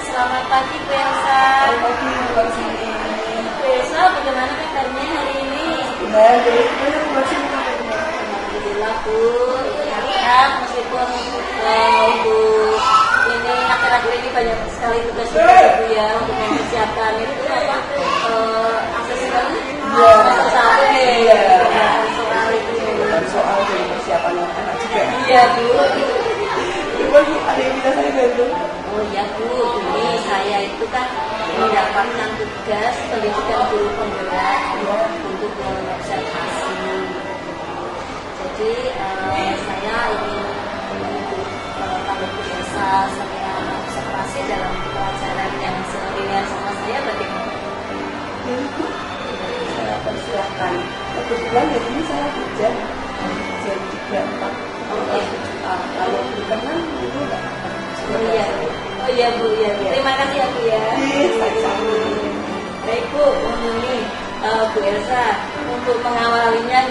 Selamat pagi Bu Elsa. Selamat pagi Bu Sini. Bu Elsa, bagaimana kabarnya hari ini? Ya, jadi gimana Bu Sini? Alhamdulillah Bu, sehat meskipun untuk ini akhir-akhir ini banyak sekali tugas Bu ya untuk mempersiapkan itu apa asesmen semester 1 nih. Soal itu. Soal dari persiapan anak juga. Iya Bu. Gimana Bu? Ada yang bisa saya bantu? Oh iya Bu, ini saya itu kan mendapatkan tugas pendidikan guru penggerak untuk mengobservasi. Jadi saya ingin untuk kami biasa saya observasi dalam pelajaran yang seringan sama saya bagaimana? Saya persiapkan. Kebetulan hari ini saya kerja jam 3.4. Kalau berkenan itu enggak apa-apa. Oh iya Bu, ya. Terima kasih ya Bu ya. Baik Bu, ini Bu Elsa untuk mengawalinya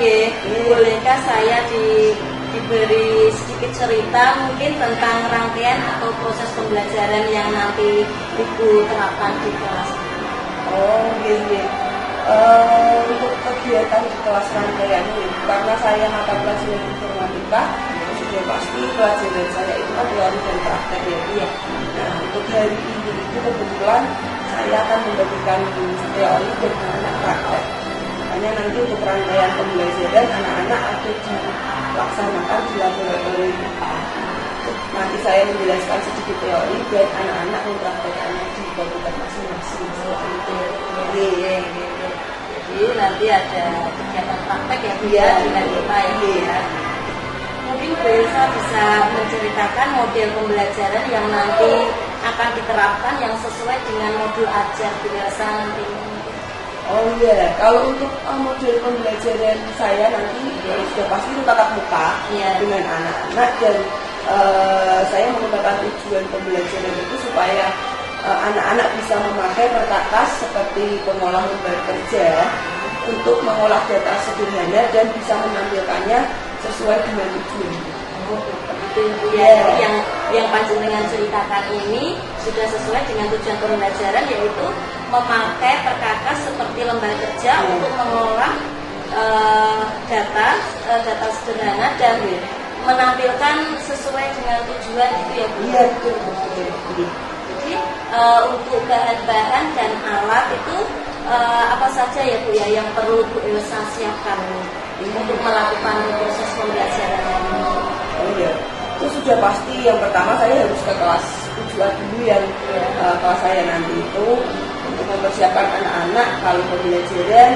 bolehkah saya diberi sedikit cerita mungkin tentang rangkaian atau proses pembelajaran yang nanti Ibu terapkan di kelas? Oh iya. Untuk kegiatan di kelas rangkaian ini, karena saya mata pelajaran informatika, sudah pasti pelajaran saya itu kan teori dan praktek ya. Iya. Nah, untuk hari ini itu kebetulan saya akan membagikan teori dan anak praktek. Makanya nanti untuk rangkaian pembelajaran anak-anak ada dilaksanakan di laboratorium IPA. Nanti saya menjelaskan sedikit teori dan anak-anak mempraktekannya di komputer masing-masing. Iya. Jadi nanti ada kegiatan praktek ya Bu ya dengan IPA ya. Mungkin Bu Elsa bisa menceritakan model pembelajaran yang nanti akan diterapkan yang sesuai dengan modul ajar Bu Elsa nanti. Oh iya, kalau untuk model pembelajaran saya nanti sudah pasti itu tatap muka dengan anak-anak dan saya menggunakan tujuan pembelajaran itu supaya anak-anak bisa memakai perkakas seperti pengolah lembar kerja untuk mengolah data sederhana dan bisa menampilkannya sesuai dengan tujuan. Yang panjenengan ceritakan ini sudah sesuai dengan tujuan pembelajaran, yaitu memakai perkakas seperti lembar kerja untuk mengolah data sederhana dan menampilkan sesuai dengan tujuan itu ya Bu. Iya betul. Jadi untuk bahan-bahan dan alat itu apa saja ya Bu ya yang perlu Bu Elsa siapkan untuk melakukan proses pembelajaran ini? Oh iya, itu sudah pasti yang pertama saya harus ke kelas tujuan dulu yang kelas saya nanti itu untuk mempersiapkan anak-anak kalau pembelajaran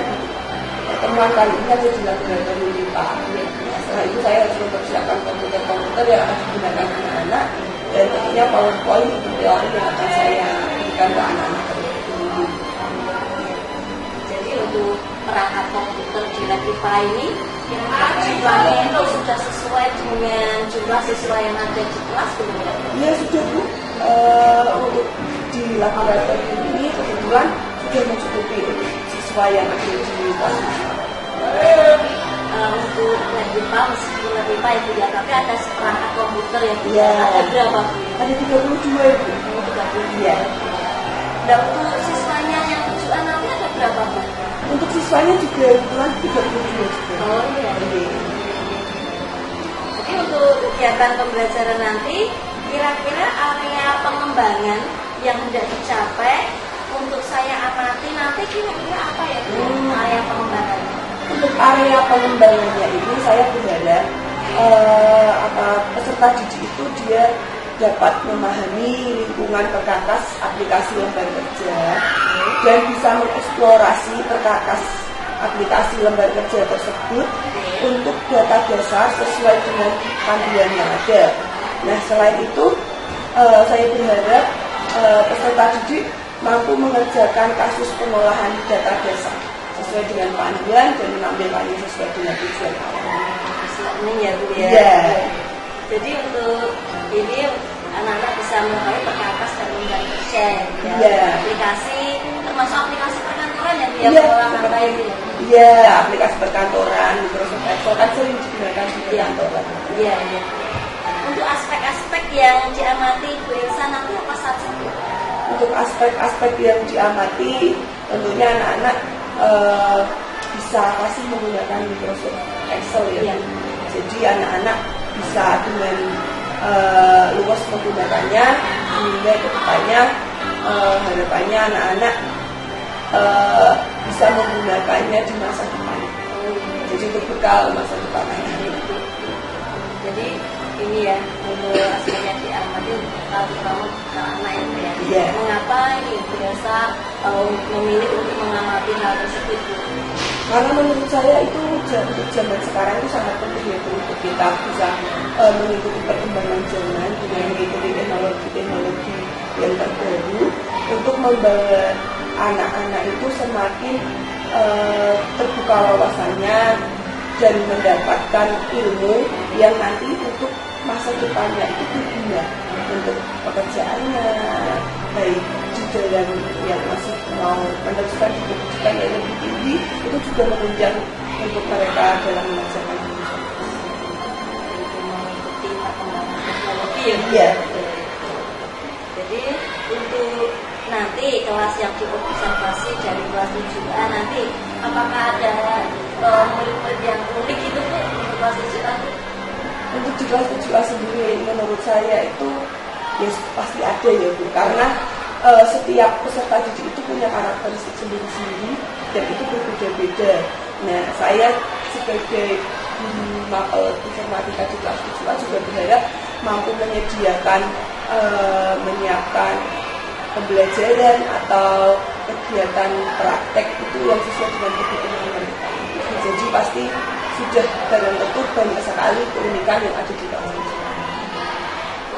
pertemuan kali ini ada di laboratorium IPA. Setelah itu saya harus mempersiapkan komputer yang akan digunakan anak-anak dan tentunya PowerPoint untuk teori yang akan saya berikan ke anak-anak. Jadi untuk perangkat komputer di lab IPA ini jumlahnya itu sudah sesuai dengan jumlah siswa yang ada di kelas belum ya? Iya sudah Bu. Untuk di laboratorium ini kebetulan sudah mencukupi siswa yang ada di kelas. Untuk lab IPA meskipun lab IPA itu ya, tapi ada seperangkat komputer ya Bu. Ya. Ada berapa Bu? Ada 32 Bu. 32. Iya. Dan untuk siswanya yang 7 anaknya ada berapa Bu? Untuk siswanya juga kebetulan 32 juga. Oh iya. Jadi untuk kegiatan pembelajaran nanti kira-kira area pengembangan yang hendak dicapai untuk saya amati nanti kira-kira apa ya Bu? Area pengembangannya? Untuk area pengembangannya ini saya berharap peserta didik itu dia dapat memahami lingkungan perkakas aplikasi lembar kerja dan bisa mengeksplorasi perkakas aplikasi lembar kerja tersebut untuk data dasar sesuai dengan panduan yang ada. Nah selain itu saya berharap peserta didik mampu mengerjakan kasus pengolahan data dasar sesuai dengan panduan dan menampilkannya sesuai dengan tujuan awal. Ini ya Bu ya. Iya. Jadi untuk ini anak-anak bisa mengetahui perkakas dan lembar kerja ya. Iya. Aplikasi termasuk aplikasi perkantoran yang dia Iya, mengolah data itu ya. Iya, aplikasi perkantoran, Microsoft Excel kan sering digunakan di perkantoran. Iya. Untuk aspek-aspek yang diamati Bu Elsa nanti apa saja Bu? Untuk untuk aspek-aspek yang diamati, tentunya anak-anak bisa pasti menggunakan Microsoft Excel ya. Jadi anak-anak bisa dengan luas menggunakannya, sehingga kedepannya harapannya anak-anak bisa menggunakannya di masa depan. Jadi berbekal masa depan. Jadi ini ya, untuk aspeknya diamati terutama anak ya. Yeah. Mengapa ini biasa memilih untuk mengamati hal tersebut? Karena menurut saya itu untuk zaman sekarang itu sangat penting ya untuk kita bisa mengikuti perkembangan zaman dengan mengikuti teknologi yang terbaru untuk membawa anak-anak itu semakin terbuka wawasannya dan mendapatkan ilmu yang nanti untuk masa depannya itu berguna untuk pekerjaannya, baik di dalam yang masih mau meneruskan pendidikan yang lebih tinggi itu juga menunjang untuk mereka dalam mengerjakan pendidikan. Mengikuti perkembangan teknologi ya. Iya. Jadi untuk nanti kelas yang diobservasi dari kelas 7A nanti apakah ada murid-murid yang unik itu Bu untuk kelas 7A? Untuk di kelas 7A sendiri menurut saya itu ya pasti ada ya Bu, karena setiap peserta didik itu punya karakteristik sendiri-sendiri dan itu berbeda-beda. Nah, saya sebagai mapel informatika di kelas 7A juga berharap mampu menyediakan menyiapkan pembelajaran atau kegiatan praktek itu yang sesuai dengan kebutuhan mereka. Jadi pasti sudah barang tentu banyak sekali keunikan yang ada di kelas 7A.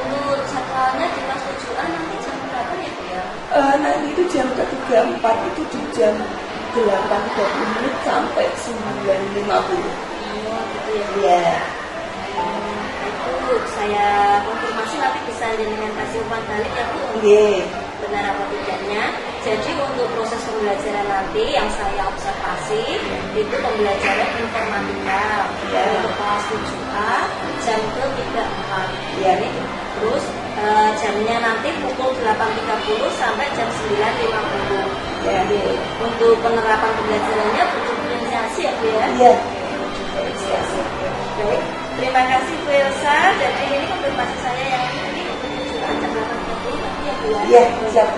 Untuk jadwalnya di kelas 7A nanti jam berapa ya Bu ya? Nanti itu jam ketiga 4 itu di jam 8.30 sampai 9.50. Oh gitu ya Bu. Iya. Itu saya konfirmasi nanti bisa dengan kasih umpan balik ya Bu. Iya. Benar apa tidaknya. Jadi untuk proses pembelajaran nanti yang saya observasi itu pembelajaran informatika untuk kelas 7A jam ke 3.4 Iya. Terus jamnya nanti pukul 8.30 sampai jam 9.50 Ya. Untuk penerapan pembelajarannya butuh diferensiasi ya Bu ya? Iya. Baik, terima kasih Bu Elsa. Jadi ini konfirmasi saya yang ini untuk 7A jam 8.30 nanti ya Bu ya? Iya, siap.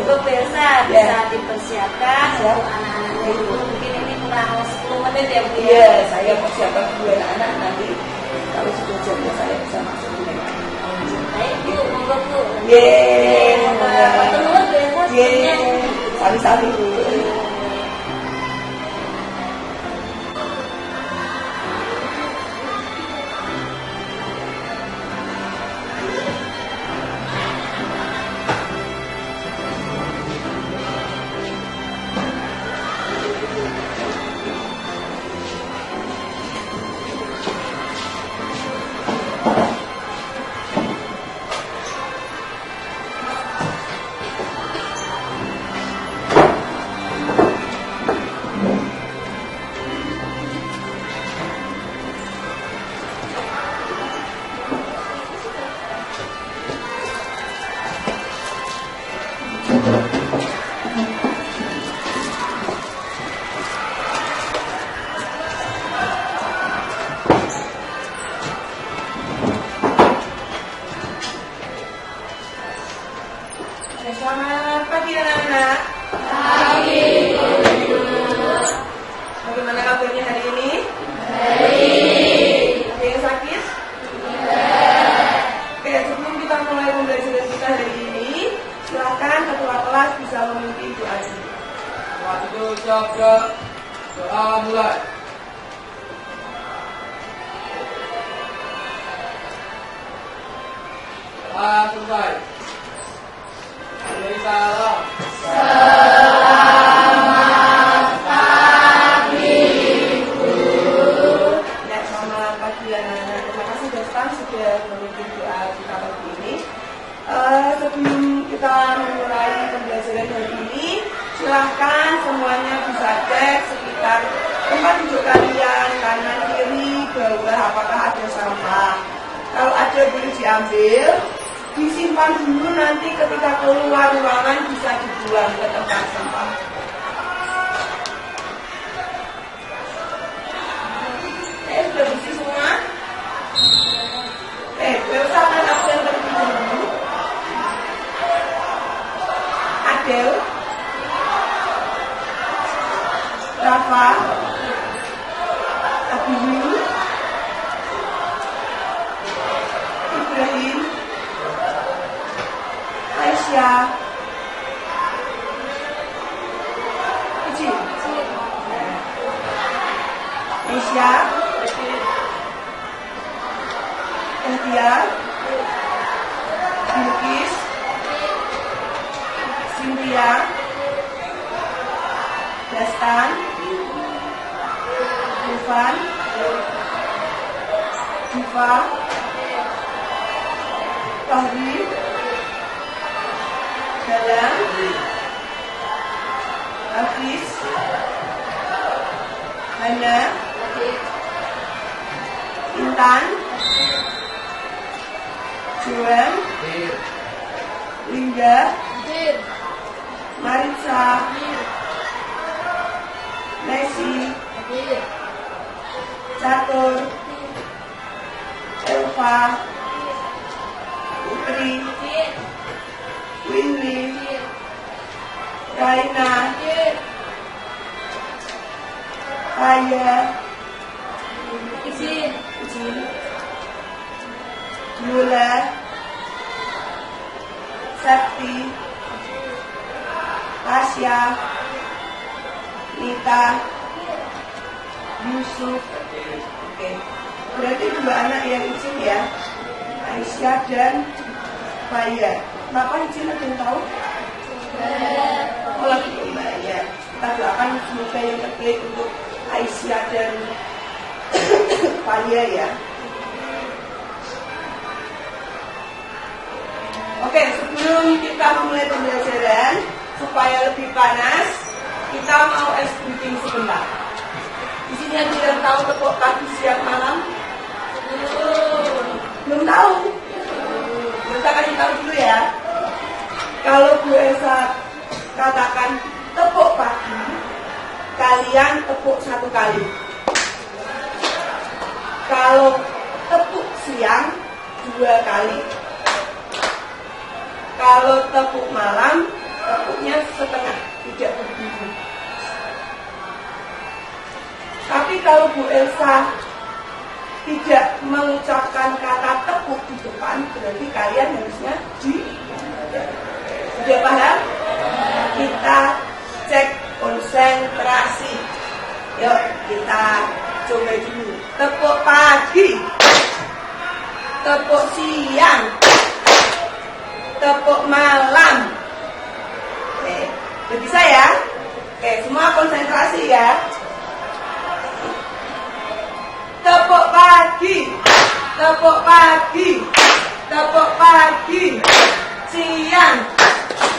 Untuk Bu Elsa bisa dipersiapkan untuk anak-anaknya itu mungkin ini kurang 10 menit ya Bu ya? Iya, saya persiapkan dua anak nanti kalau sudah jamnya saya bisa masuk di dalam. Baik Bu, monggo Bu. Yeay, Pertemuan Bu Elsa sebelumnya. Sami-sami Bu. Selamat pagi anak-anak. Pagi. Bagaimana kabarnya hari ini? Baik. Ada yang sakit? Tidak. Oke, sebelum kita mulai pembelajaran kita hari ini, silakan ketua kelas bisa memimpin doa dulu. Waktu siap-siap, doa mulai. Doa selesai. Salam. Ya, selamat pagi anak-anak. Terima kasih Dastan sudah memimpin doa kita pagi ini. Sebelum kita memulai pembelajaran hari ini, silahkan semuanya bisa cek sekitar tempat duduk kalian, kanan kiri, bawah, apakah ada sampah. Kalau ada boleh diambil, disimpan dulu, nanti ketika keluar ruangan bisa dibuang ke tempat sampah. Sudah bersih semua? Gue usahakan absen terlebih dahulu. Adel, Rafa, Abiyu, Ibrahim, Aisyah, Kecil, Aisyah, Intia, Bilkis, Cynthia, Dastan, Irfan, Diva, Fahri, Dalang, Hafiz, Hana, Intan, Juan, Linda, Marisa, Messi, Catur, Elva, Putri, Winnie, Raina, Kaya, Izin, Yula, Sakti, Tasya, Nita, Yusuf. Oke, berarti 2 anak yang izin ya, Aisyah dan Faya. Kenapa izin, ada yang tahu? Oh, lagi ya. Kita doakan semoga yang terbaik untuk Aisyah dan Faya ya. Oke, sebelum kita mulai pembelajaran, supaya lebih panas, kita mau ice breathing sebentar. Di sini yang tidak tahu tepuk pagi siang malam? Belum tahu? Kita kasih tahu dulu ya. Kalau Bu Elsa katakan tepuk pagi, kalian tepuk 1 kali. Kalau tepuk siang, 2 kali. Kalau tepuk malam, tepuknya setengah, tidak berdiri. Tapi kalau Bu Elsa tidak mengucapkan kata tepuk di depan, berarti kalian harusnya di. Sudah paham? Kita cek konsentrasi. Yuk kita coba dulu. Tepuk pagi, tepuk siang, tepuk malam. Oke, udah bisa ya? Oke, semua konsentrasi ya. Tepuk pagi, tepuk pagi, tepuk pagi, siang.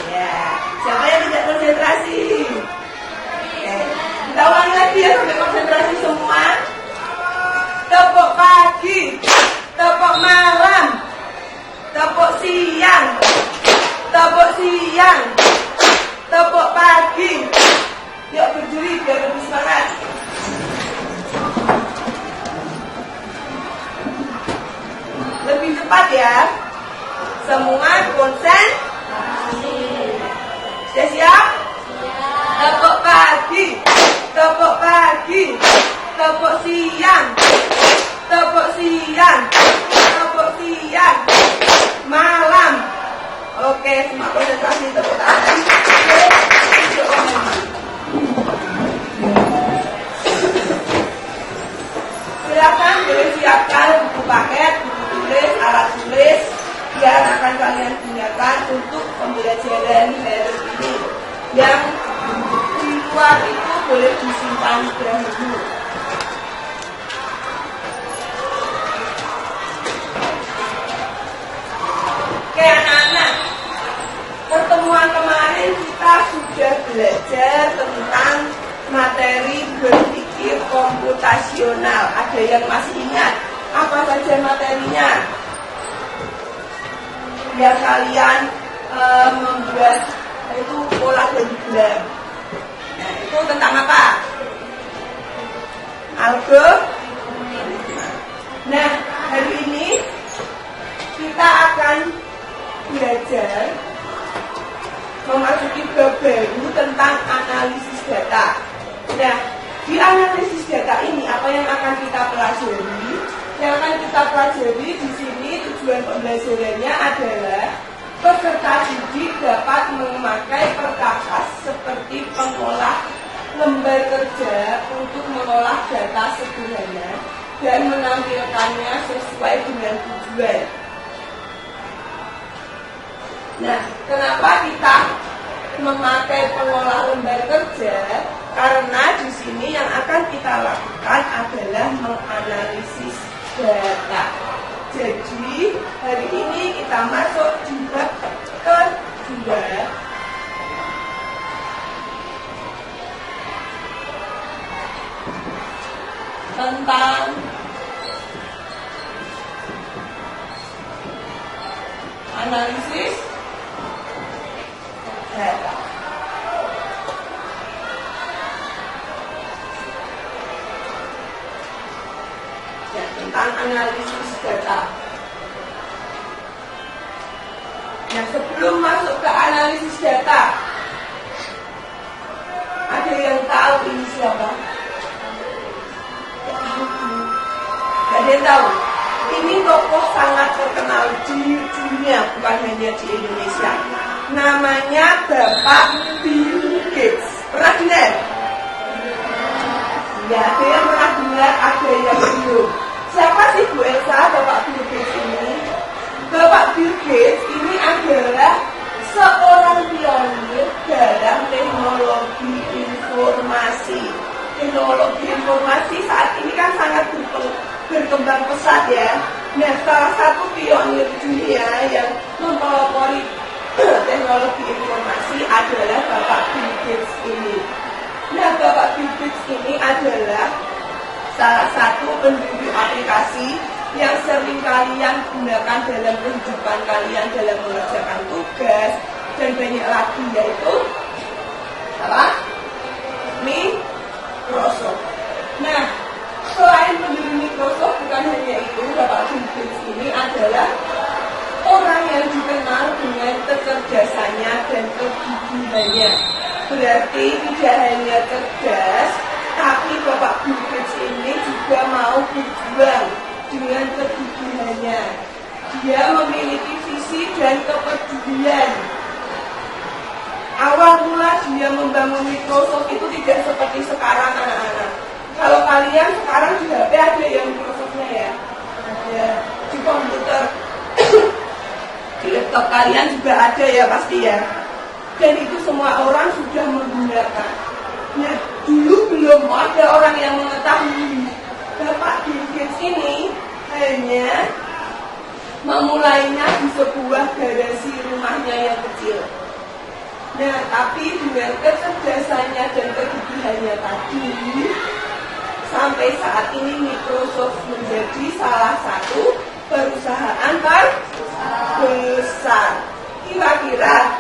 Ya, siapa yang tidak konsentrasi? Oke, kita ulangi lagi ya sampai konsentrasi semua. Tepuk pagi, tepuk malam, tepuk siang, tepuk siang, tepuk pagi. Yuk berdiri biar lebih semangat. Lebih cepat ya. Semua konsen. Sudah siap? Tepuk pagi, tepuk pagi, tepuk siang, tepuk siang, tepuk siang, malam. Oke, semua konsentrasi tepuk tangan. Silakan boleh siapkan buku paket, buku tulis, alat tulis yang akan kalian gunakan untuk pembelajaran hari ini. Yang di luar itu boleh disimpan dahulu. Oke anak-anak, pertemuan kemarin kita sudah belajar tentang materi berpikir komputasional. Ada yang masih ingat apa saja materinya? biar kalian membuat itu pola diagram. Nah, itu tentang apa? Algoritma. Nah, hari ini kita akan belajar memasuki bab baru tentang analisis data. Nah, di analisis data ini apa yang akan kita pelajari? Yang akan kita pelajari di sini tujuan pembelajarannya adalah peserta didik dapat memakai perkakas seperti pengolah lembar kerja untuk mengolah data sederhana dan menampilkannya sesuai dengan tujuan. Nah, kenapa kita memakai pengolah lembar kerja? Karena di sini yang akan kita lakukan adalah menganalisis data. Jadi hari ini kita masuk di bab kedua tentang analisis data. Ya, tentang analisis data. Nah, sebelum masuk ke analisis data, ada yang tahu ini siapa? Ada yang tahu? Ini tokoh sangat terkenal di dunia, bukan hanya di Indonesia. Namanya Bapak Bill Gates. Pernah dengar? Ya, ada yang pernah dengar, ada yang belum. Siapa sih Bu Elsa, Bapak Bill Gates ini? Bapak Bill Gates ini adalah seorang pionir dalam teknologi informasi. Teknologi informasi saat ini kan sangat berkembang pesat ya. Nah, salah satu pionir dunia yang mempelopori teknologi informasi adalah Bapak Bill Gates ini. Nah, Bapak Bill Gates ini adalah salah satu pendiri aplikasi yang sering kalian gunakan dalam kehidupan kalian dalam mengerjakan tugas dan banyak lagi, yaitu apa? Microsoft. Nah, selain pendiri Microsoft, bukan hanya itu, Bapak Bill Gates ini adalah orang yang dikenal dengan kecerdasannya dan kegigihannya. Berarti tidak hanya cerdas, tapi Bapak Bill Gates ini juga mau berjuang dengan kegigihannya. Dia memiliki visi dan kepedulian. Awal mula dia membangun Microsoft itu tidak seperti sekarang anak-anak. Kalau kalian sekarang di HP ada yang Microsoftnya ya, ada di komputer, di laptop kalian juga ada ya pasti ya. Dan itu semua orang sudah menggunakan. Nah, dulu belum ada orang yang mengetahui. Bapak Bill Gates ini hanya memulainya di sebuah garasi rumahnya yang kecil. Nah, tapi dengan kecerdasannya dan kegigihannya tadi, sampai saat ini Microsoft menjadi salah satu perusahaan terbesar. Kira-kira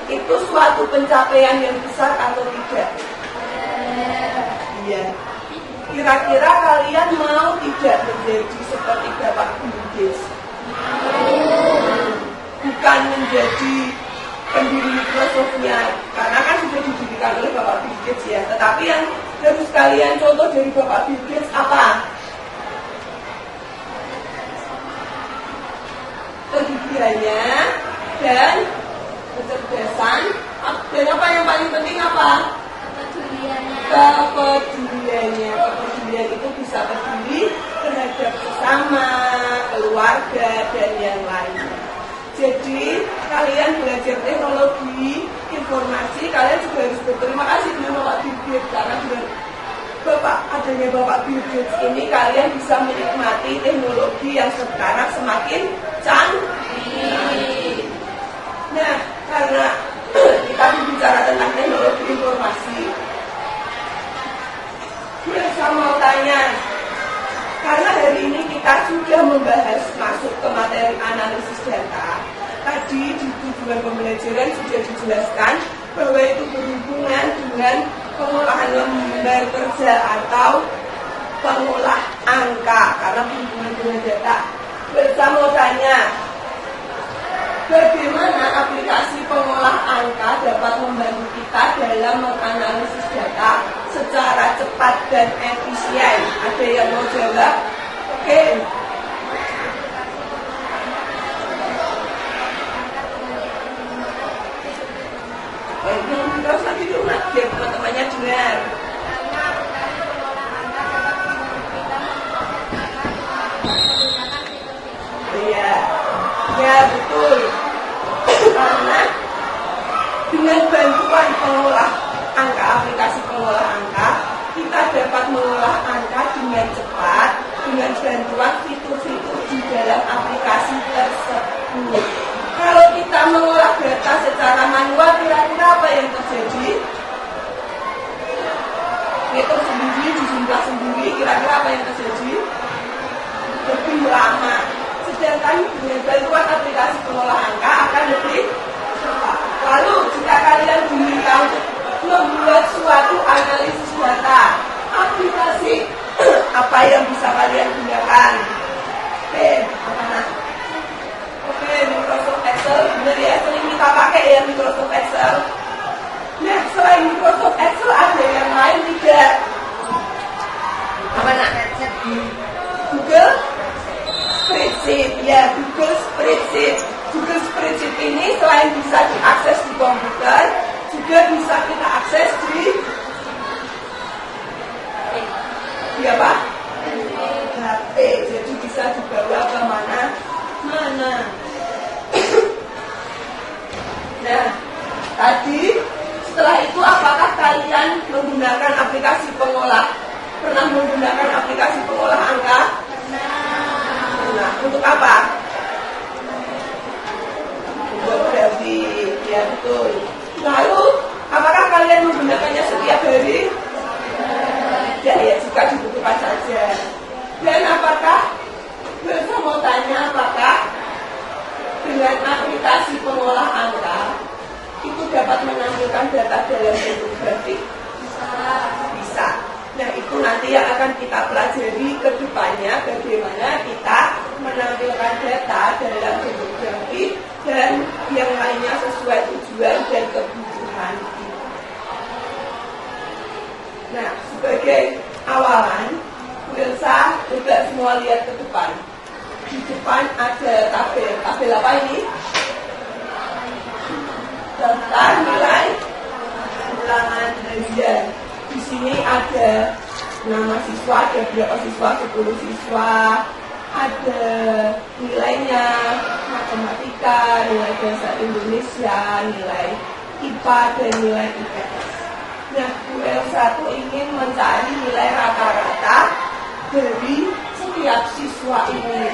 itu suatu pencapaian yang besar atau tidak? Iya. Kira-kira kalian mau tidak menjadi seperti Bapak Bill Gates? Bukan menjadi pendiri Microsoft-nya, karena kan sudah didirikan oleh Bapak Bill Gates ya. Tetapi yang harus kalian contoh dari Bapak Bill Gates apa? Kegigihannya dan kecerdasan. Dan apa yang paling penting apa? Kepeduliannya. Kepedulian itu bisa peduli terhadap sesama, keluarga, dan yang lainnya. Jadi kalian belajar teknologi informasi, kalian juga harus berterima kasih dengan Bapak Bill Gates, karena dengan adanya Bapak Bill Gates ini kalian bisa menikmati teknologi yang sekarang semakin canggih. Nah, karena kita bicara tentang teknologi informasi, saya mau tanya, karena hari ini kita sudah membahas masuk ke materi analisis data. tadi di tujuan pembelajaran sudah dijelaskan bahwa itu berhubungan dengan pengolahan lembar kerja atau pengolah angka karena berhubungan dengan data. Saya mau tanya, bagaimana aplikasi pengolah angka dapat membantu kita dalam menganalisis data secara cepat dan efisien? Ada yang mau jawab? Oke. Terus nanti di rumah biar teman-temannya dengar. Iya, ya betul. Karena dengan bantuan pengolah angka, aplikasi pengolah angka, kita dapat mengolah angka dengan cepat dengan bantuan fitur-fitur di dalam aplikasi tersebut. Kalau kita mengolah data secara manual, kira-kira apa yang terjadi? Hitung sendiri, dijumlah sendiri, kira-kira apa yang terjadi? Lebih lama. Sedangkan dengan bantuan aplikasi pengolah angka akan lebih cepat. Lalu jika kalian diminta untuk membuat suatu analisis data, aplikasi apa yang bisa kalian gunakan? Oke, Microsoft Excel. Benar ya, sering kita pakai ya Microsoft Excel. Nah, selain Microsoft Excel ada yang lain tidak? Apa nak? Google Spreadsheet, ya Google Spreadsheet. Google Spreadsheet ini selain bisa diakses di komputer, juga bisa kita akses di apa? HP. Jadi bisa dibawa ke mana-mana. Nah, tadi setelah itu apakah kalian menggunakan aplikasi pengolah? Pernah menggunakan aplikasi pengolah angka? Nah, untuk apa? Untuk grafik, ya betul. Lalu, apakah kalian menggunakannya setiap hari? Ya, jika dibutuhkan saja. Dan apakah, saya mau tanya, apakah dengan aplikasi pengolah angka itu dapat menampilkan data dalam bentuk grafik? Bisa. Nah, itu nanti yang akan kita pelajari ke depannya, bagaimana kita menampilkan data dalam bentuk grafik dan yang lainnya sesuai tujuan dan kebutuhan kita. Nah, sebagai awalan, pemirsa juga semua lihat ke depan. Di depan ada tabel. Tabel apa ini? Daftar nilai ulangan harian. Di sini ada nama siswa, ada berapa siswa, 10 siswa, ada nilainya, matematika, nilai bahasa Indonesia, nilai IPA, dan nilai IPS. Nah, Bu Elsa itu ingin mencari nilai rata-rata dari setiap siswa ini.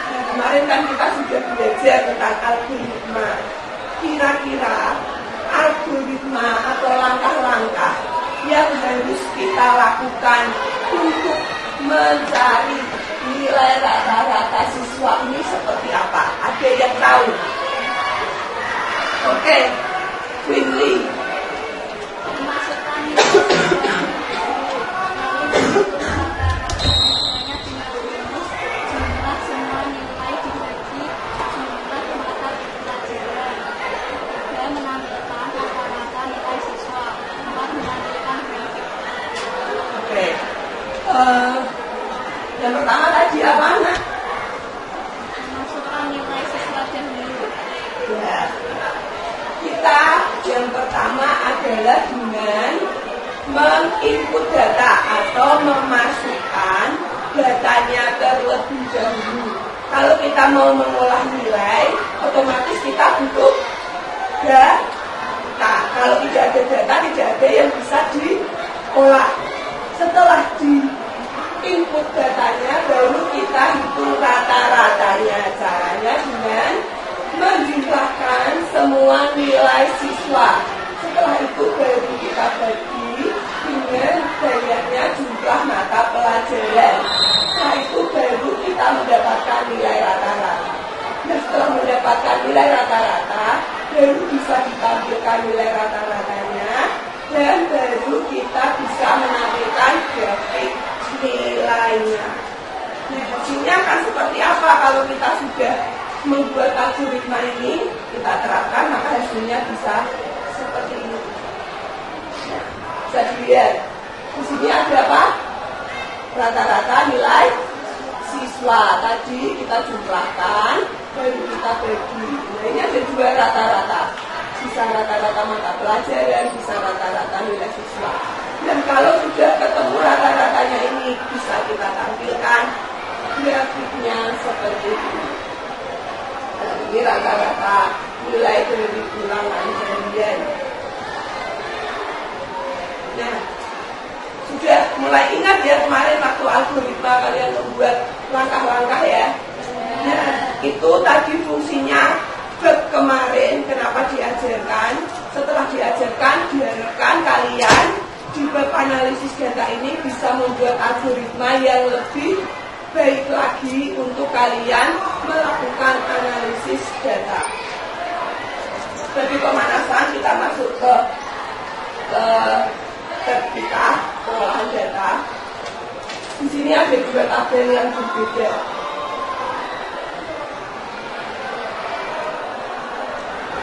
Nah, kemarin kan kita sudah belajar tentang algoritma. Kira-kira algoritma atau langkah-langkah yang harus kita lakukan untuk mencari nilai rata-rata siswa ini seperti apa? Ada yang tahu? Oke, Winley. Yang pertama tadi apa, Nak? Masukkan nilai siswa dahulu. Ya, kita yang pertama adalah dengan menginput data atau memasukkan datanya terlebih dahulu. Kalau kita mau mengolah nilai, otomatis kita butuh data. Kalau tidak ada data, tidak ada yang bisa diolah. Setelah input datanya, baru kita hitung rata-ratanya. Caranya dengan menjumlahkan semua nilai siswa. Setelah itu baru kita bagi dengan banyaknya jumlah mata pelajaran. Setelah itu baru kita mendapatkan nilai rata-rata. Nah, setelah mendapatkan nilai rata-rata, baru bisa ditampilkan nilai rata-ratanya, dan baru kita bisa menampilkan grafik nilainya. Nah, hasilnya akan seperti apa kalau kita sudah membuat algoritma ini, kita terapkan, maka hasilnya bisa seperti ini. Nah, bisa dilihat. Di sini ada apa? Rata-rata nilai siswa. Tadi kita jumlahkan, baru kita bagi. Nah, ini ada dua rata-rata. Bisa rata-rata mata pelajaran, bisa rata-rata nilai siswa. Dan kalau sudah ketemu rata-ratanya ini, bisa kita tampilkan grafiknya seperti ini. Nah, ini rata-rata nilai dari ulangan harian. Nah, sudah mulai ingat ya kemarin waktu algoritma kalian membuat langkah-langkah ya. Nah, itu tadi fungsinya kemarin kenapa diajarkan. Setelah diajarkan, diharapkan kalian di bab analisis data ini bisa membuat algoritma yang lebih baik lagi untuk kalian melakukan analisis data. Sebagai pemanasan, kita masuk ke tab kita, pengolahan data. Di sini ada dua tabel yang berbeda.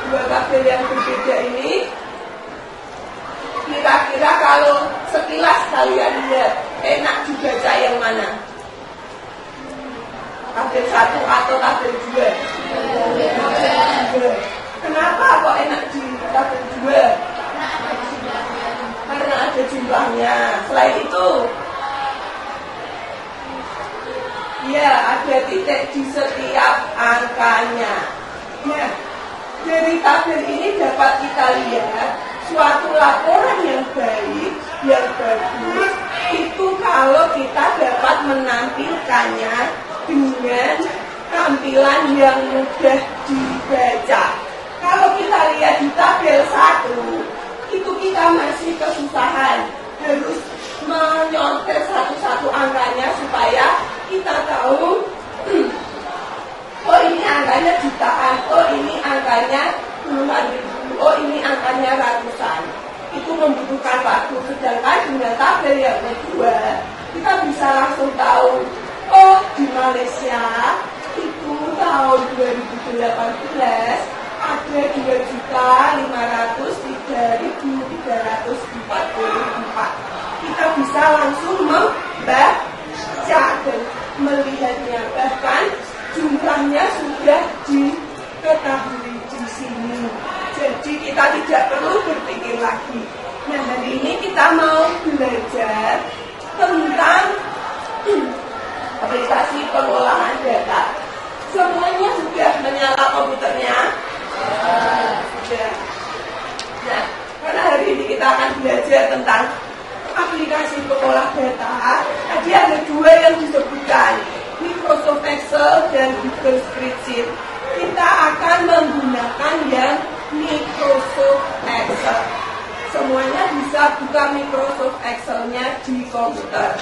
Dua tabel yang berbeda ini, kira-kira kalau sekilas kalian lihat, enak dibaca yang mana? Tabel 1 atau tabel 2? Kenapa kok enak di tabel 2? Karena ada jumlahnya. Selain itu, ya ada titik di setiap angkanya. Nah, dari tabel ini dapat kita lihat suatu laporan yang baik, yang bagus, itu kalau kita dapat menampilkannya dengan tampilan yang mudah dibaca. Kalau kita lihat di tabel 1, itu kita masih kesusahan, harus menyontek satu-satu angkanya supaya kita tahu oh ini angkanya jutaan, oh ini angkanya puluhan ribu, oh ini angkanya ratusan. Itu membutuhkan waktu. Sedangkan dengan tabel yang kedua, kita bisa langsung tahu, oh di Malaysia itu tahun 2018 ada 2.503.344. Kita bisa langsung membaca dan melihatnya, bahkan jumlahnya sudah diketahui di sini. Jadi kita tidak perlu berpikir lagi. Nah, hari ini kita mau belajar tentang aplikasi pengolahan data. Semuanya sudah menyala komputernya? Sudah. Nah, karena hari ini kita akan belajar tentang aplikasi pengolah data. Tadi ada dua yang disebutkan, Microsoft Excel dan Google Spreadsheet. Kita akan menggunakan yang Microsoft Excel. Semuanya bisa buka Microsoft Excel-nya di komputer.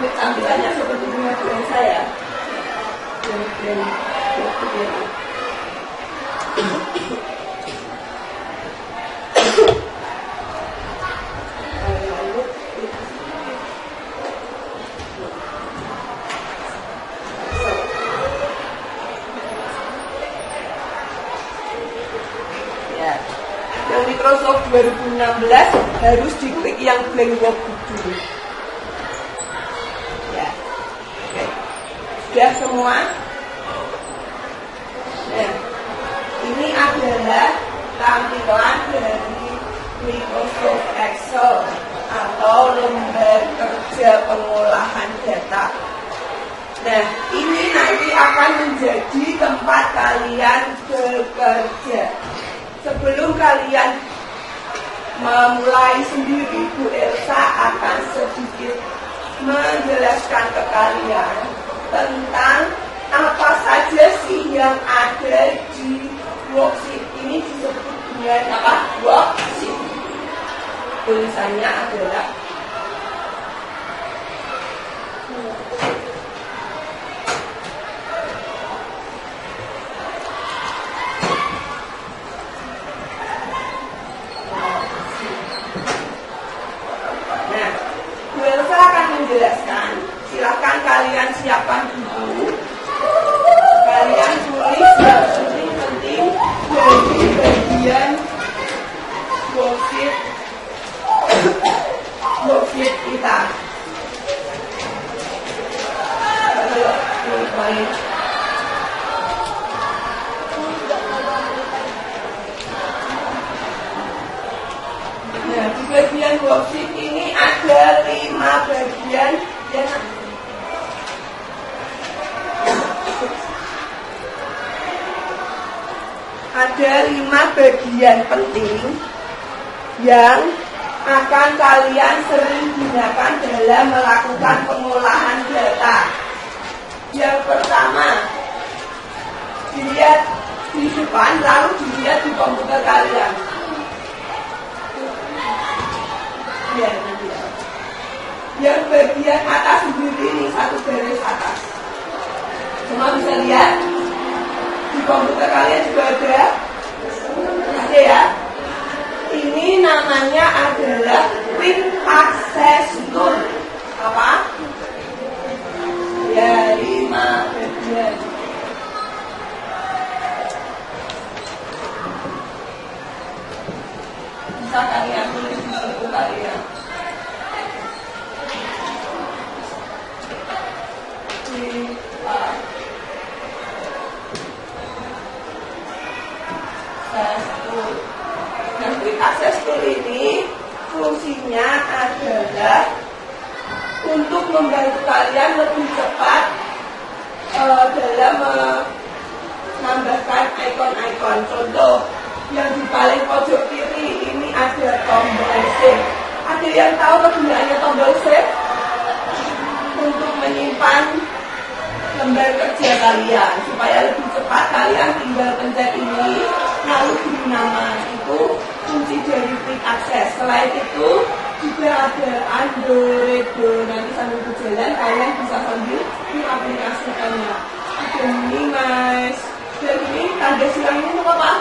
Tampilannya seperti dengan saya. Yang Microsoft 2016 harus diklik yang blank workbook dulu. Sudah semua? Nah, ini adalah tampilan dari Microsoft Excel atau lembar kerja pengolahan data. Nah, ini nanti akan menjadi tempat kalian bekerja. Sebelum kalian memulai sendiri, Bu Elsa akan sedikit menjelaskan ke kalian tentang apa saja sih yang ada di worksheet. Ini disebut dengan apa? Worksheet. Tulisannya adalah menjelaskan. Silakan kalian siapkan buku. Kalian tulis yang penting dari bagian worksheet kita. Nah, di bagian worksheet ini ada 5 bagian yang ada 5 bagian penting yang akan kalian sering gunakan dalam melakukan pengolahan data. Yang pertama, dilihat di depan lalu dilihat di komputer kalian. Ya, nanti. Yang bagian atas sendiri ini satu garis atas. Semua bisa lihat di komputer kalian juga ada ya. Ini namanya adalah Quick Access Tool. Apa? Ya, 5 bagian. Bisa kalian tulis di buku kalian. Nah, Quick Access Tool ini fungsinya adalah untuk membantu kalian lebih cepat dalam menambahkan ikon-ikon. Contoh yang di paling pojok kiri ini ada tombol save. Ada yang tahu kegunaannya tombol save? Untuk menyimpan lembar kerja kalian supaya lebih cepat. Kalian tinggal pencet ini lalu beri nama. Itu fungsi dari Quick Access. Selain itu juga ada Android. Nanti sambil berjalan kalian bisa sambil mengaplikasikannya. Ada Minimize. Dan ini tanda silangnya itu apa?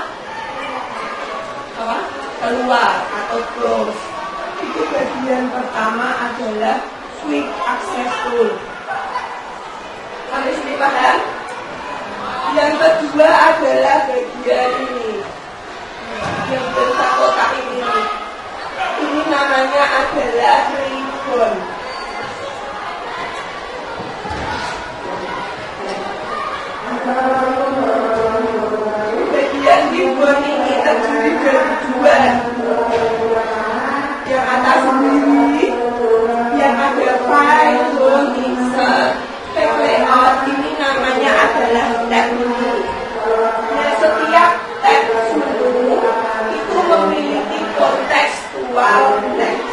Apa? Keluar atau close. Itu bagian pertama adalah Quick Access Tool. Sampai sini paham? Yang kedua adalah bagian ini, yang bentuk kotak ini. Ini namanya adalah ribbon. Bagian ribbon ini terdiri dari 2. Yang atas sendiri, yang ada file, zone, insert, tab layout. Ini namanya adalah tab menu. Nah, setiap tab menu itu memiliki kontekstual text.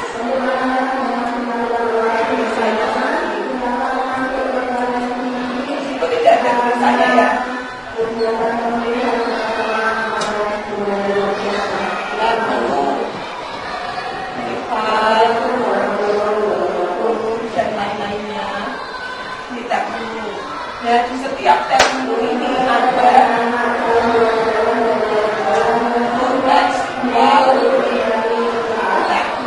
Itu tidak ada tulisannya ya. Dan lain-lainnya di tab menu. Nah, di setiap tab menu ini ada kontekstual text.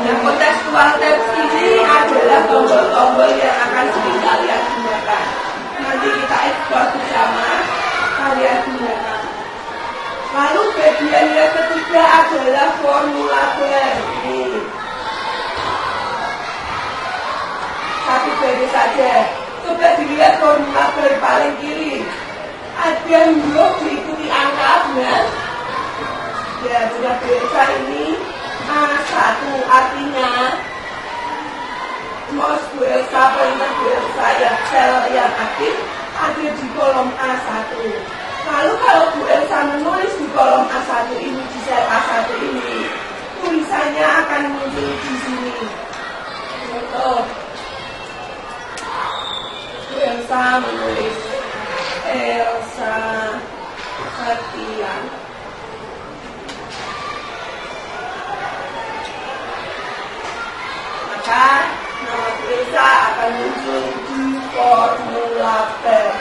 Nah, kontekstual text ini adalah tombol-tombol yang akan sering kalian gunakan. Nanti kita ekspor bersama, kalian gunakan. Lalu bagian yang ketiga adalah formula bar. Satu baris saja. Coba dilihat formula bar paling kiri. Ada huruf diikuti angka, benar? Ya, sudah biasa ini A1 artinya maka nama Elsa akan muncul di formulater.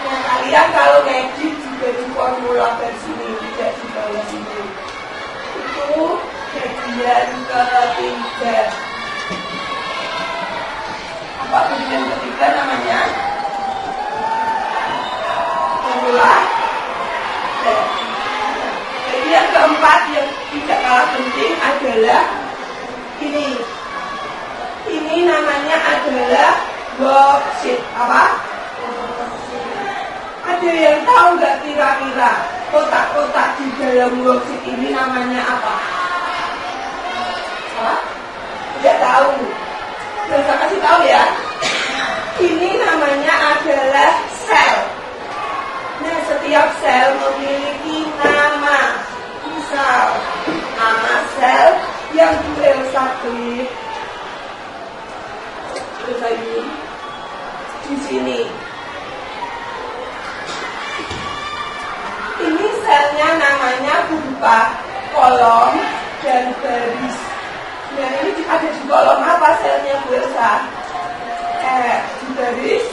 Nah, kalian kalau ngedit juga di formulater sini, tidak di bawah sini. Itu bagian ketiga. Apa bagian ketiga namanya? Formula. Jadi yang keempat yang tidak kalah penting adalah ini. Ini namanya adalah worksheet. Apa? Ada yang tahu nggak kira-kira kotak-kotak di dalam worksheet ini namanya apa? Apa? Tidak tahu. Dan saya kasih tahu ya. Ini namanya adalah sel. Nah, setiap sel memiliki nama. Misal, nama sel yang Bu Elsa klik. Terus lagi di sini. Ini selnya namanya berupa kolom dan baris. Nah, ini ada di kolom apa selnya Bu Elsa? Di baris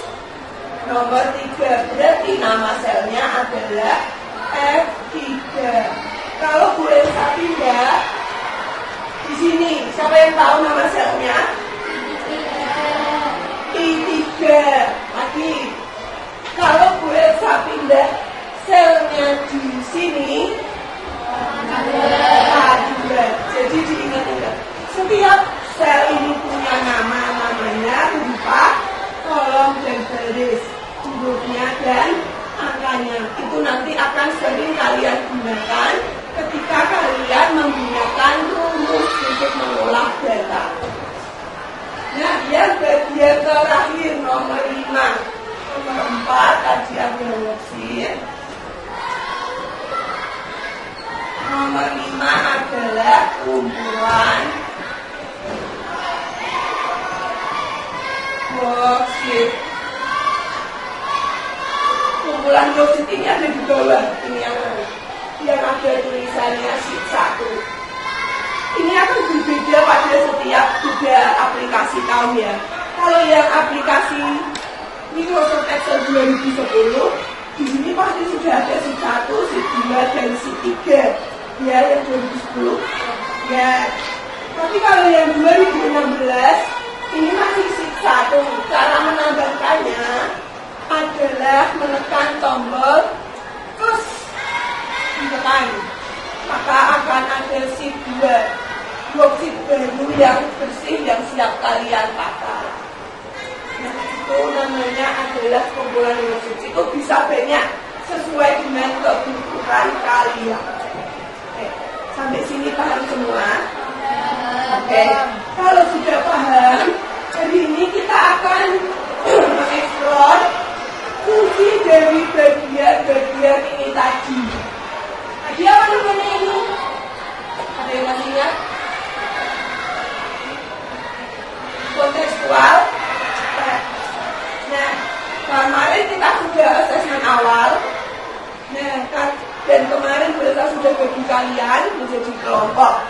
nomor 3. Berarti nama selnya adalah F3. Kalau Bu Elsa pindah di sini, siapa yang tahu nama selnya? I3. Lagi. Kalau Bu Elsa pindah selnya di sini, A2. Jadi diingat-ingat. Setiap sel ini punya namanya berupa kolom dan baris, hurufnya dan angkanya. Itu nanti akan sering kalian gunakan ketika kalian menggunakan rumus untuk mengolah data. Nah, yang bagian terakhir nomor 5. Nomor 4 tadi ada worksheet. Nomor 5 adalah kumpulan worksheet. Kumpulan worksheet ini ada di bawah. Ini yang ada tulisannya sheet 1. Ini akan berbeda pada setiap tiga aplikasi tahu ya. Kalau yang aplikasi Microsoft Excel 2010, di sini pasti sudah ada sheet 1, sheet 2, dan sheet 3. Ya, yang 2010. Ya. Tapi kalau yang 2016, ini masih sheet 1. Cara menambahkannya adalah menekan tombol plus, ditekan, maka akan ada sheet 2. Worksheet baru yang bersih yang siap kalian pakai. Nah, itu namanya adalah kumpulan worksheet. Itu bisa banyak sesuai dengan kebutuhan kalian. Oke, sampai sini paham semua? Oke, kalau sudah paham, hari ini kita akan mengeksplor fungsi dari bagian-bagian ini tadi. Tadi apa namanya ini? Ada yang masih ingat? Kontekstual. Nah, kemarin kita sudah asesmen awal. Nah, dan kemarin kita sudah bagi kalian menjadi kelompok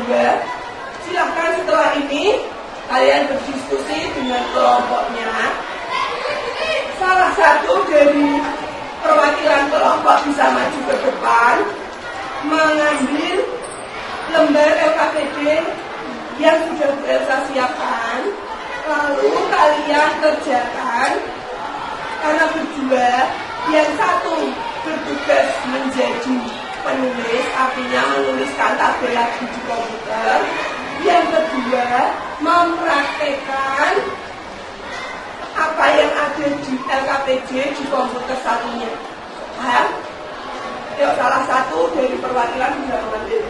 2-2. Silahkan setelah ini kalian berdiskusi dengan kelompoknya. Salah satu dari perwakilan kelompok bisa maju ke depan, mengambil lembar LKPD yang sudah Bu Elsa siapkan, lalu kalian kerjakan. Karena berdua, yang satu bertugas menjadi penulis, artinya menuliskan tabel lagi di komputer. Yang kedua, mempraktekkan apa yang ada di LKPD di komputer satunya. Paham? Yuk, salah satu dari perwakilan bisa mengambil.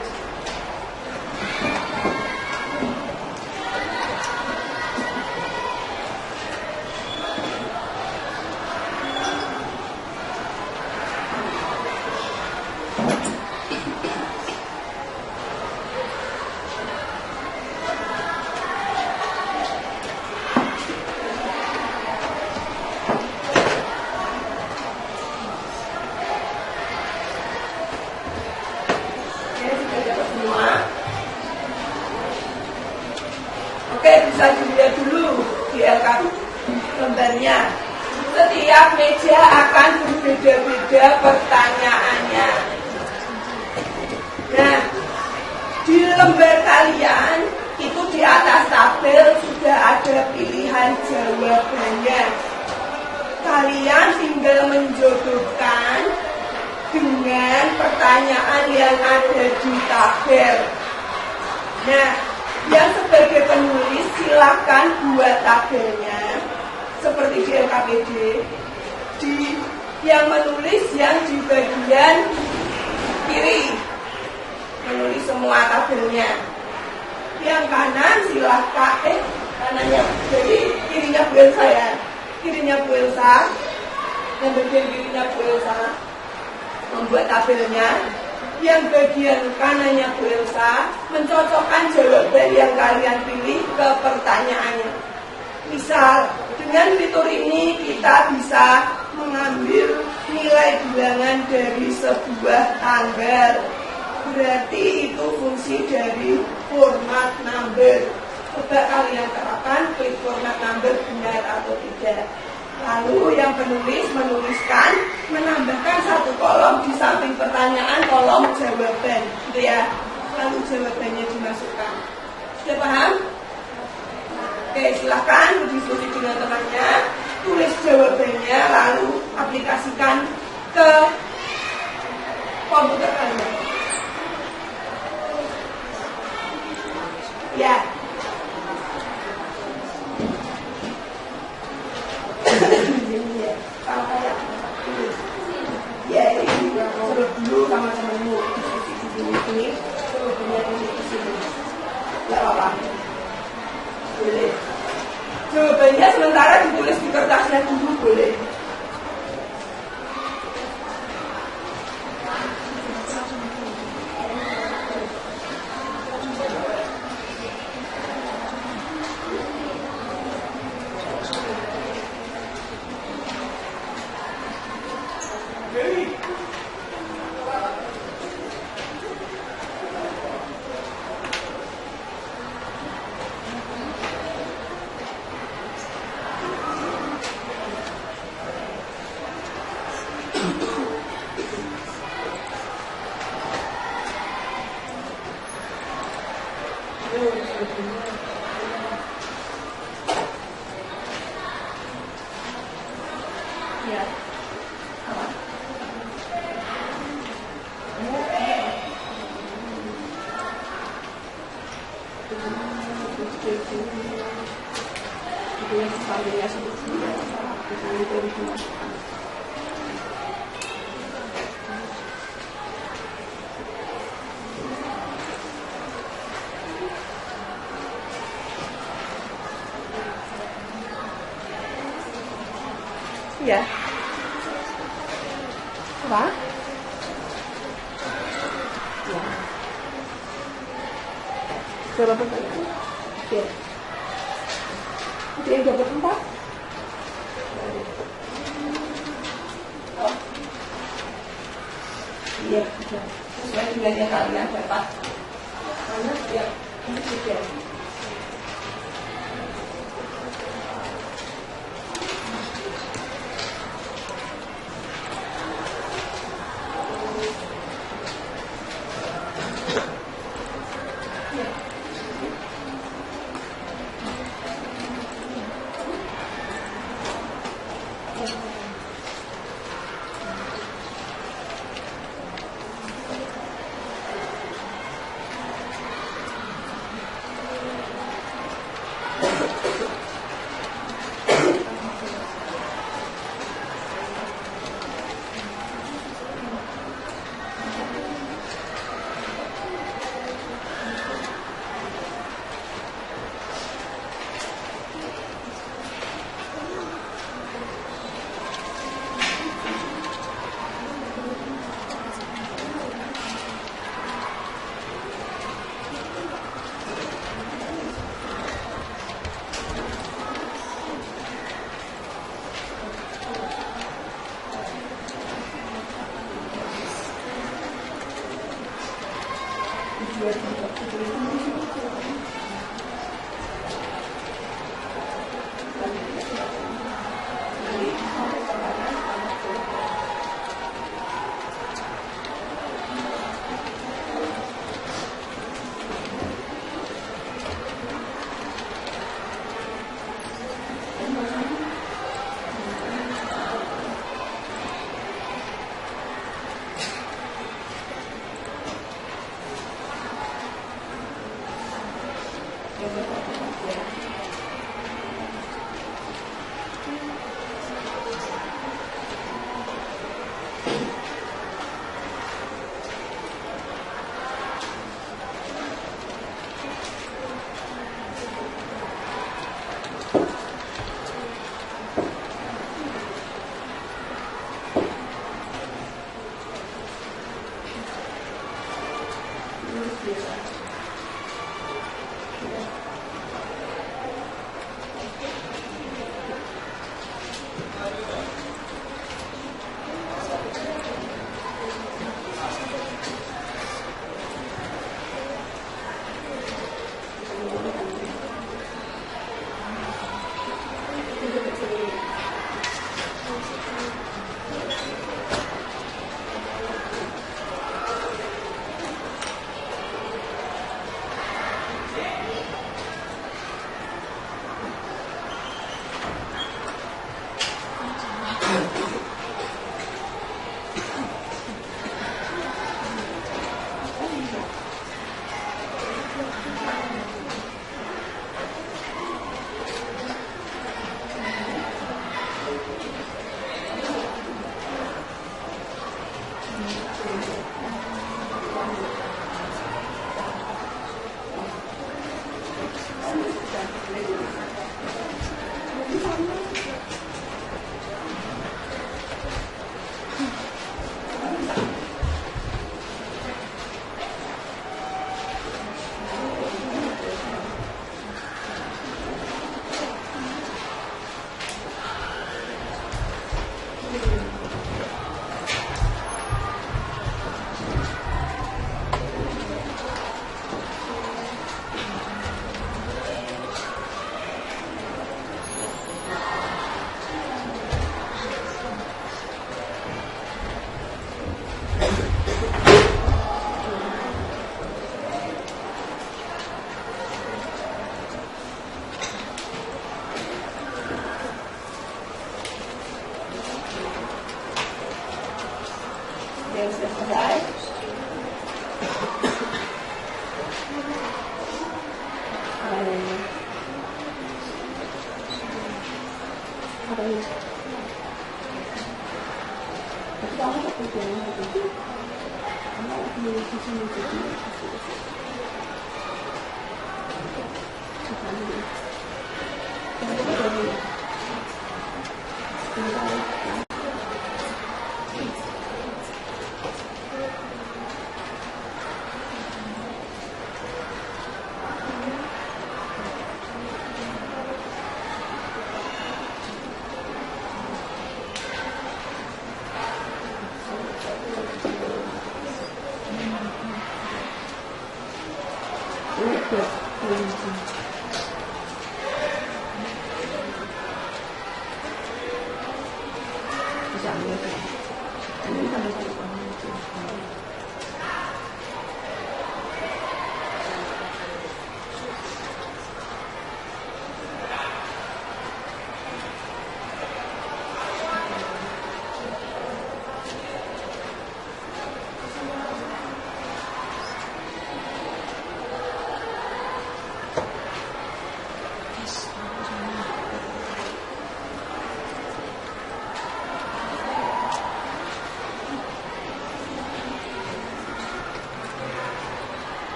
Oke, bisa dilihat dulu di LKP lembarnya. Setiap meja akan berbeda-beda pertanyaannya. Nah, di lembar kalian itu di atas tabel sudah ada pilihan jawabannya. Kalian tinggal menjodohkan dengan pertanyaan yang ada di tabel. Nah, yang sebagai penulis silakan buat tabelnya seperti di LKPD. Yang menulis yang di bagian kiri, menulis semua tabelnya. Yang kanan silakan kanannya, jadi kirinya Bu Elsa ya, kirinya Bu Elsa, yang bagian kirinya Bu Elsa membuat tabelnya. Yang bagian kanannya Bu Elsa mencocokkan jawaban yang kalian pilih ke pertanyaannya. Misal, dengan fitur ini kita bisa mengambil nilai bilangan dari sebuah tanggal. Berarti itu fungsi dari format number. Coba kalian terapkan klik format number benar atau tidak. Lalu yang penulis menuliskan, menambahkan satu kolom di samping pertanyaan kolom jawaban, gitu ya. Lalu jawabannya dimasukkan. Sudah paham? Oke, silahkan berdiskusi dengan temannya, tulis jawabannya, lalu aplikasikan ke komputer kalian. Ya. Ya, ini suruh dulu sama temanmu diskusi di sini, suruh punya diskusi di sini. Gak apa-apa. Boleh. Jawabannya sementara ditulis di kertasnya dulu, boleh. Ya. Apa? Ya. Apa? Ya. Berapa pertanyaan? Oke. Ada yang dapat 4? Oh. Iya, sudah. Sesuai dengan yang kalian dapat. Mana? Ya, ini sudah. Yang sudah selesai. Apa ini? Tapi kamu tak perlu itu. Kamu di sini jadi.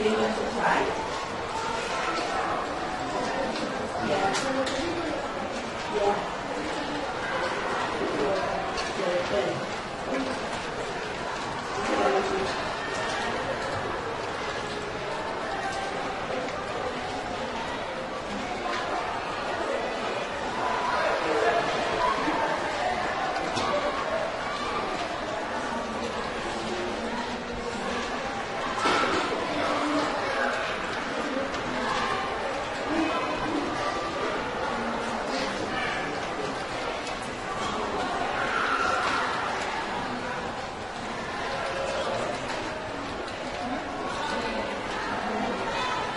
ini selesai. Ya. Ya.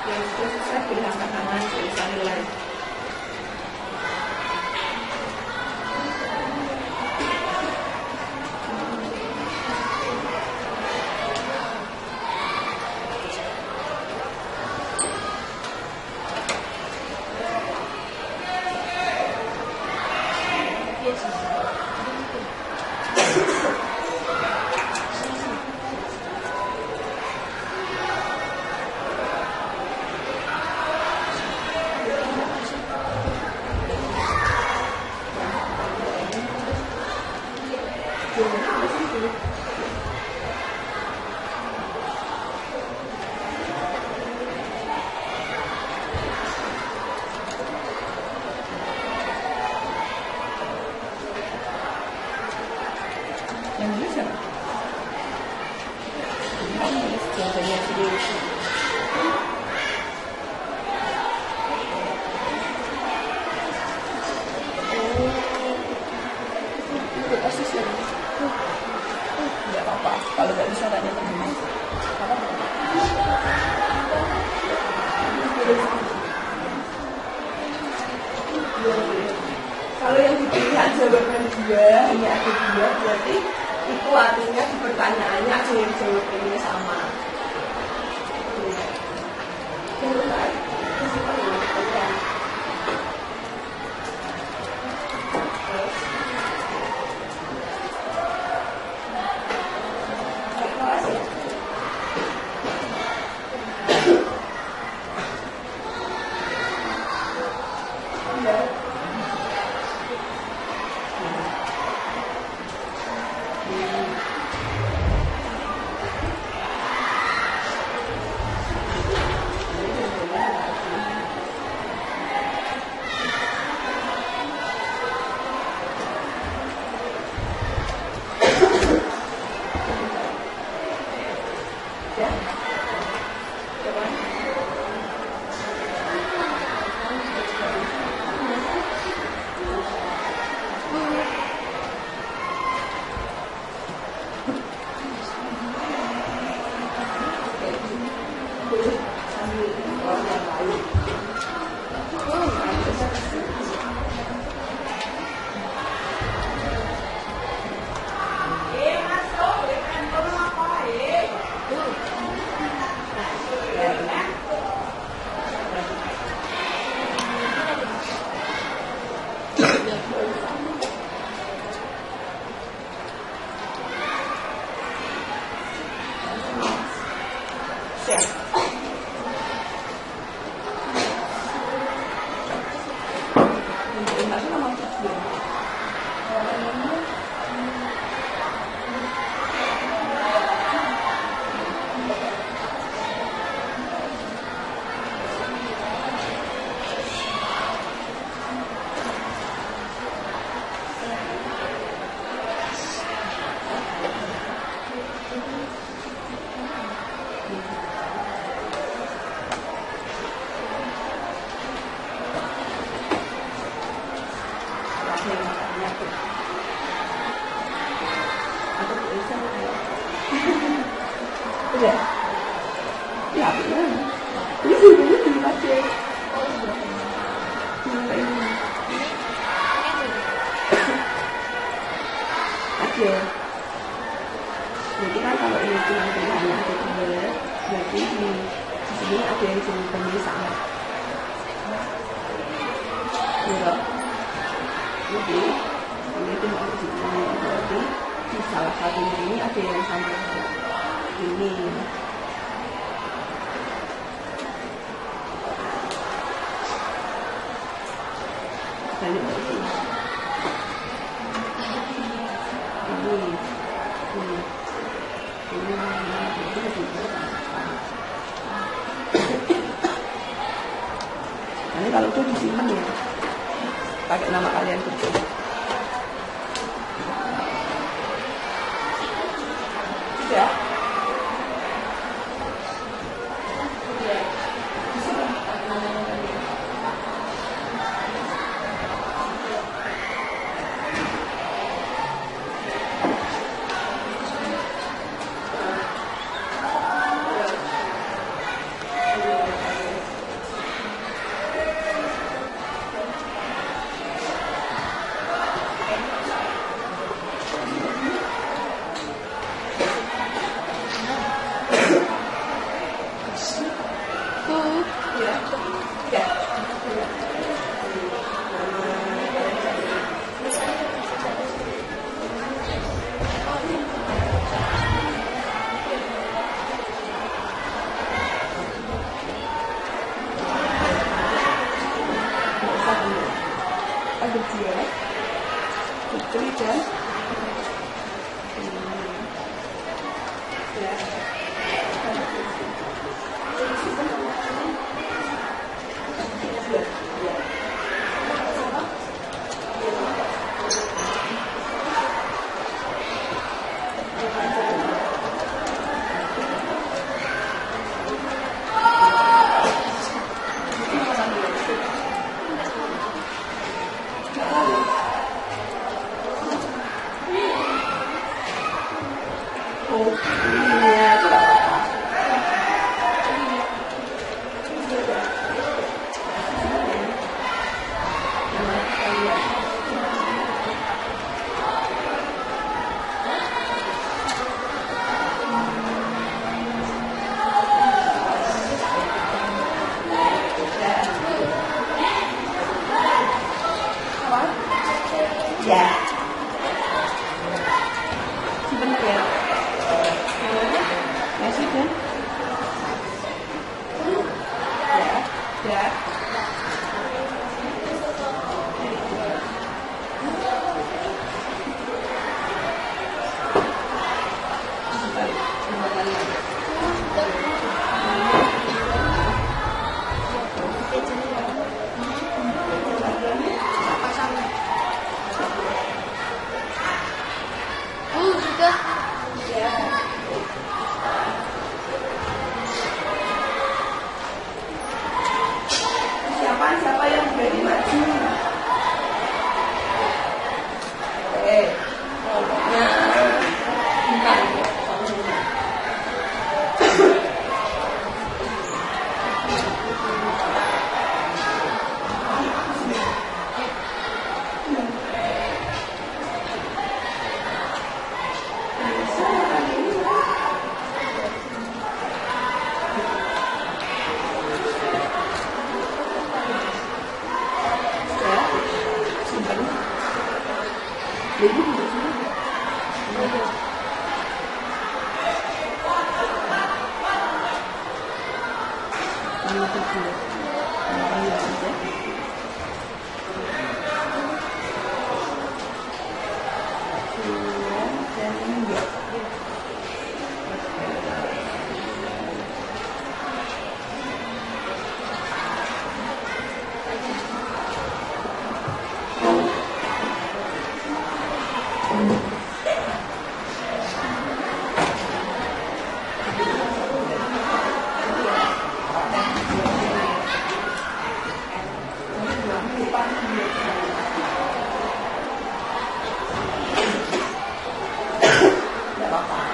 Yang selesai pilih angkat tangan, tulisan nilai. Yang ini siapa? Jawabannya sendiri. Ikut asisten. Tidak apa-apa. Kalau nggak bisa tanya teman. Kalau yang dipilihan jawaban dia, ini ada dia, berarti itu artinya di pertanyaannya ada yang jawabannya sama. Selesai. Udah? Ya, benar. Ini sebenarnya dipakai. Oke. Jadi kan kalau ini cuma pilihannya ada dua, berarti di sini ada yang cuma pemilih sama. Ya. Jadi ini cuma ada berarti di salah satunya ini ada yang sama ini. Balik lagi. Ini kalau itu disimpan ya, pakai nama kalian betul. Sudah. Ada dia, Putri dan ya. Oh, iya, tidak apa-apa. Apa? Ya. Sebentar ya. Masih kan? Ya. Sudah. Siapa yang berani maju? Pokoknya bukan. Tidak apa-apa.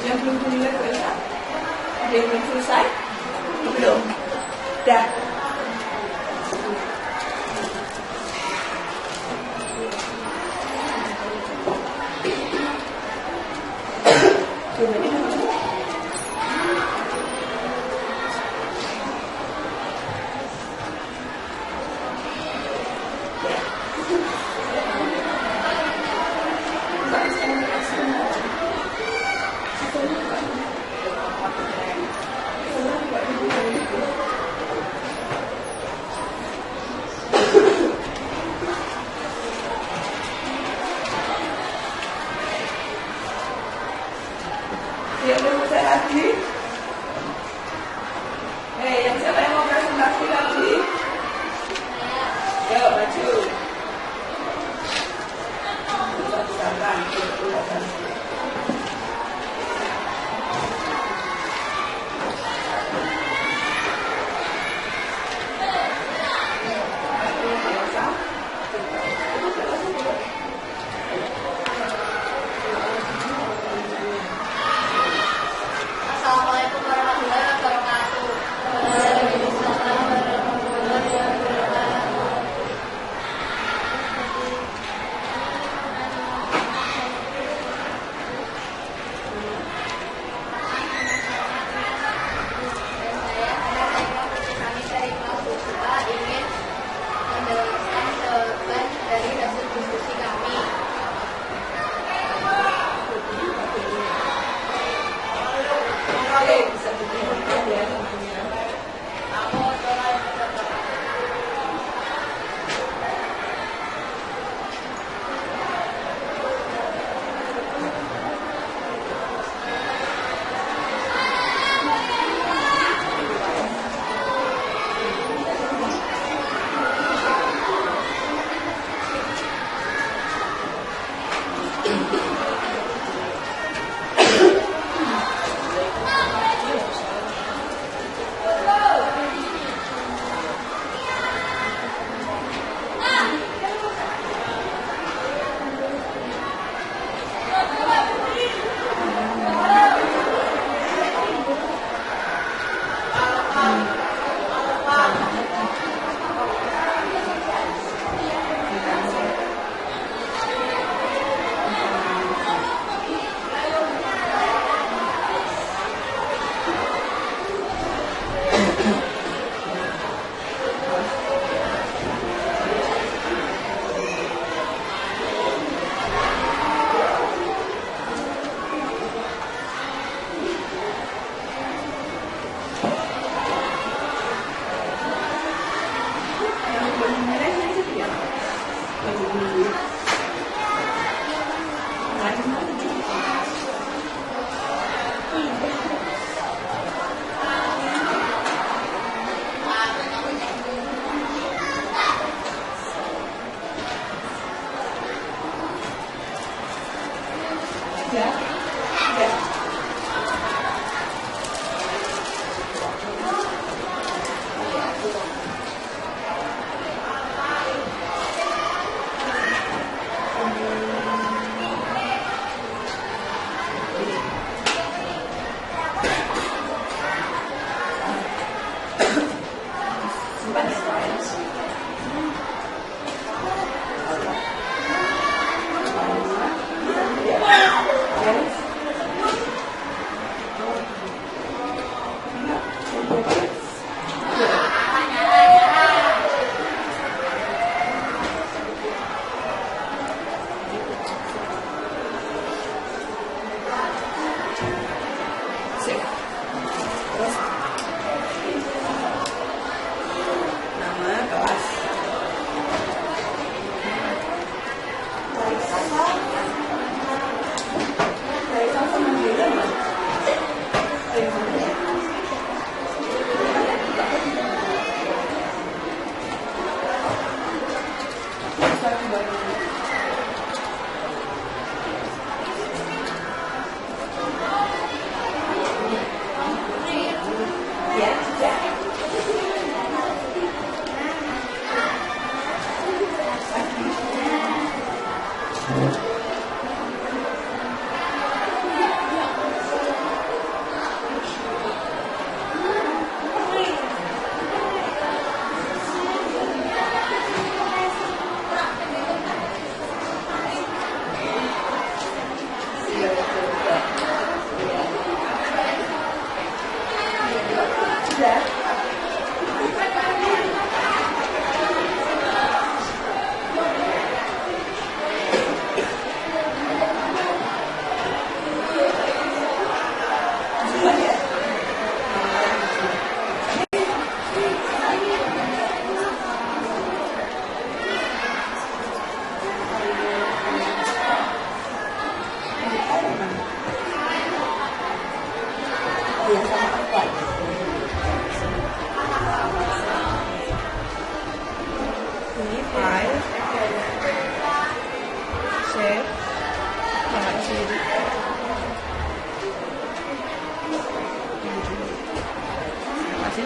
Yang belum dinilai berapa? Ada yang belum selesai? Belum. Dah. Yang belum selesai lagi? Yang siapa yang mau presentasi lagi? Yuk, maju. Silakan. Assalamualaikum warahmatullahi wabarakatuh. Waalaikumsalam warahmatullahi wabarakatuh. Kami dari kelas 2 ingin menjelaskan jawaban dari hasil diskusi kami. Oke, bisa diperlihatkan ya temannya.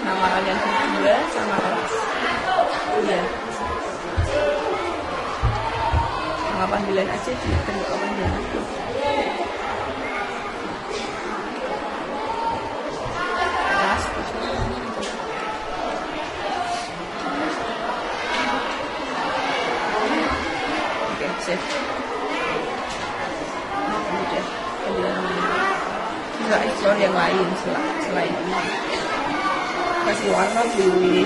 nama kalian berdua sama kelas. Iya. Nama panggilan aja di bentuk panggilan aku. Kelas. Oke, save. Udah, bisa explore yang lain selain ini. Kasih warna biru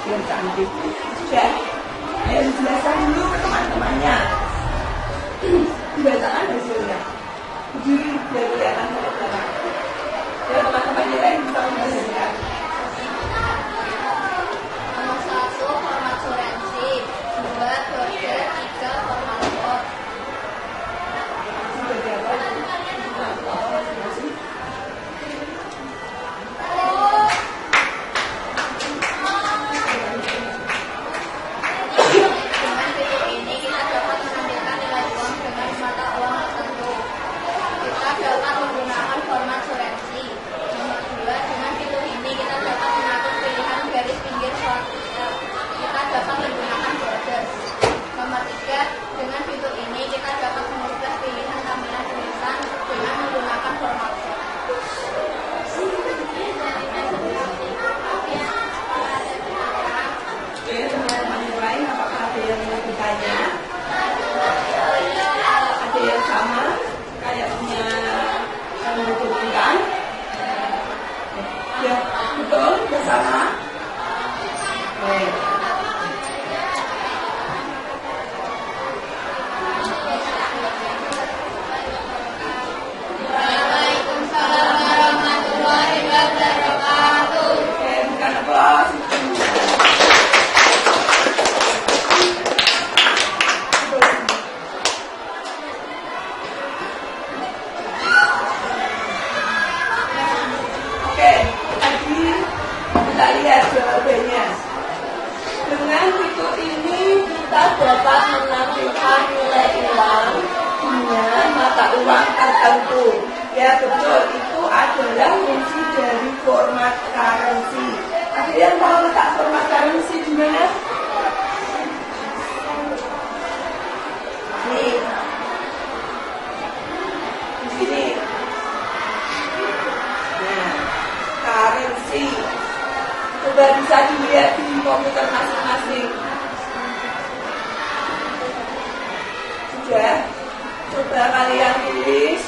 biar cantik. Cek, ayo dijelaskan dulu ke teman-temannya. Dibacakan hasilnya. Jadi biar kelihatan teman-teman. Ya teman-teman kita yang bisa membacakan. Nomor 1 format forensik, 2 border, 3 format code. Dengan fitur ini kita dapat menampilkan nilai uang dengan mata uang tertentu. Kita dapat menggunakan format forensik. Nomor 2, dengan fitur ini kita dapat mengatur pilihan garis pinggir suatu sel. Kita dapat menggunakan border. Nomor 3, dengan fitur ini kita dapat mengubah pilihan tampilan tulisan dengan menggunakan format code. Oke, teman-teman yang lain apakah ada yang mau ditanya? Ada yang sama kayak punya yang menghubungkan? Ya, betul, bersama. Oke. Waalaikumsalam warahmatullahi wabarakatuh. Oke, bukan aplaus. Oke, tadi kita lihat jawabannya. Dengan fitur ini kita dapat menampilkan nilai uang dengan mata uang tertentu. Ya betul, itu adalah fungsi dari format currency. Ada yang tahu letak format currency di mana? Nih, di sini. Nah, currency. Coba bisa dilihat di komputer masing-masing. Sudah? Coba kalian tulis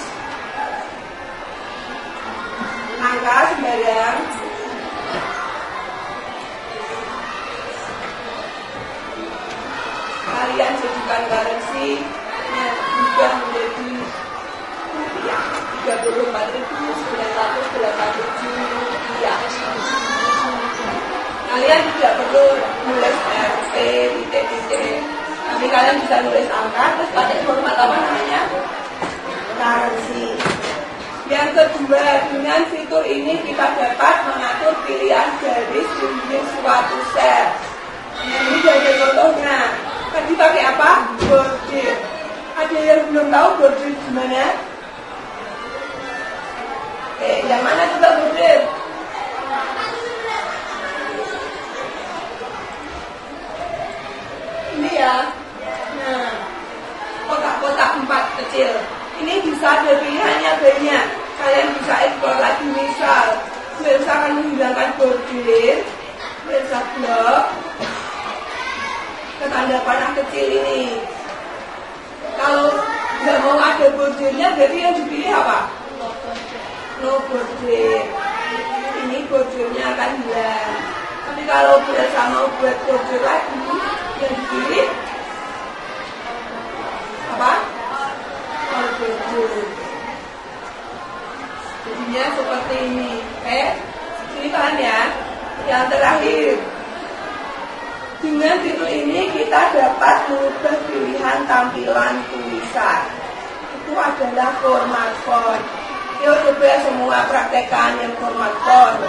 angka sembarang. Kalian jadikan currency yang berubah menjadi rupiah 34.987 rupiah. Kalian tidak perlu nulis RT, titik-titik. Nanti kalian bisa nulis angka, terus pakai format apa namanya? Currency. Yang kedua, dengan fitur ini kita dapat mengatur pilihan garis pinggir suatu sel. Ini jadi contohnya. Tadi pakai apa? Border. Ada yang belum tahu border gimana? Yang mana juga border? Ini ya. Nah, kotak-kotak 4 kecil. Ini bisa ada pilihannya banyak. Kalian bisa explore lagi, misal akan menghilangkan border, bisa blok ke tanda panah kecil ini. Kalau nggak mau ada bordernya, berarti yang dipilih apa? No border. Ini bordernya akan hilang. Tapi kalau berasa mau buat border lagi, yang dipilih apa? Border. Jadinya seperti ini. Sini paham ya. Yang terakhir, dengan fitur ini kita dapat mengubah pilihan tampilan tulisan. Itu adalah format font. Yuk coba semua praktekkan yang format font.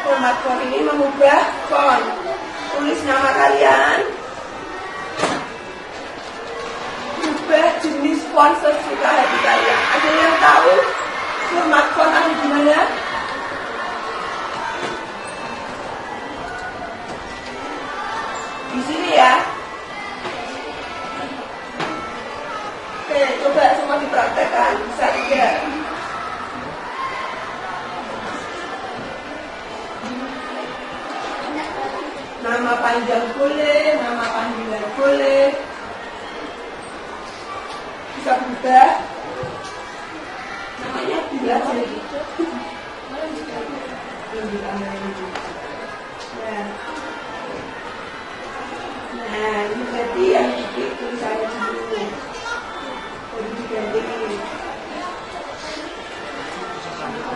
Format font ini mengubah font. Tulis nama kalian, ubah jenis font sesuka hati kalian. Ada yang tahu format font ada di mana? panjang boleh, nama panggilan boleh, bisa berubah. Namanya bila jadi. Nah, ini berarti yang tulisannya dulu. Jadi diganti.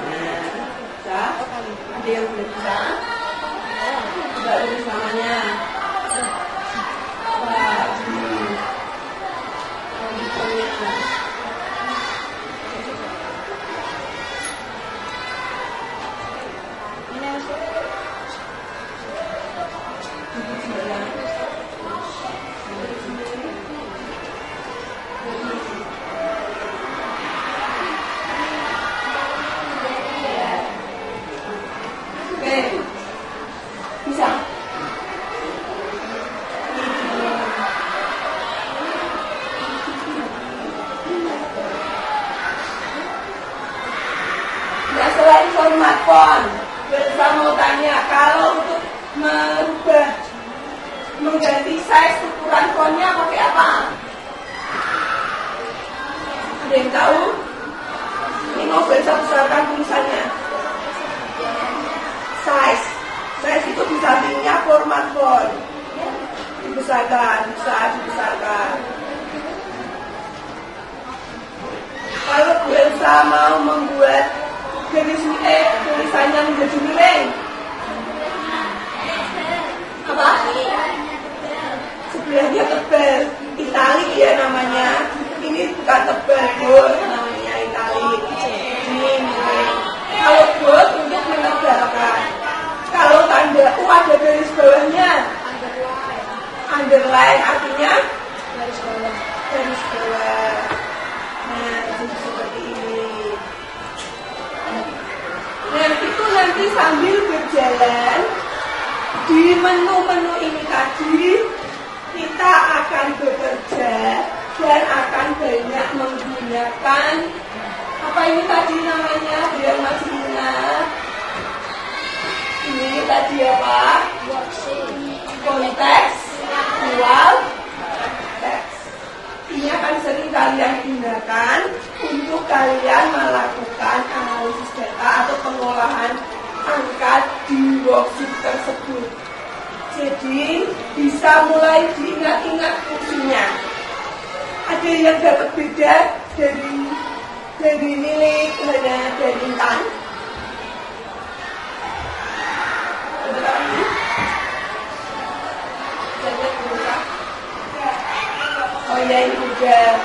Nah, bisa. Ada yang belum bisa? Coba tulis namanya. Bisa. Nah, selain format font, saya mau tanya, kalau untuk merubah, mengganti size ukuran fontnya pakai apa? Ada yang tahu? Ini mau besar-besarkan tulisannya. Size itu di sampingnya format font. Dibesarkan, bisa dibesarkan. Kalau Bu Elsa mau membuat garis tulisannya menjadi miring, apa? Sebelahnya tebal, italik ya namanya. Ini bukan tebal, bold, namanya italik. Ini miring. Kalau bold untuk menebalkan. Kalau tanda U ada garis bawahnya, underline artinya garis bawah. Nah, jadi seperti ini. Nah, itu nanti sambil berjalan di menu-menu ini tadi, kita akan bekerja dan akan banyak menggunakan apa ini tadi namanya, biar masih ingat. Ini tadi apa? Konteks, dual, teks. Ini akan sering kalian gunakan untuk kalian melakukan analisis data atau pengolahan angka di worksheet tersebut. Jadi bisa mulai diingat-ingat fungsinya. Ada yang dapat beda dari nilai dari intan. Oh ya, ini udah.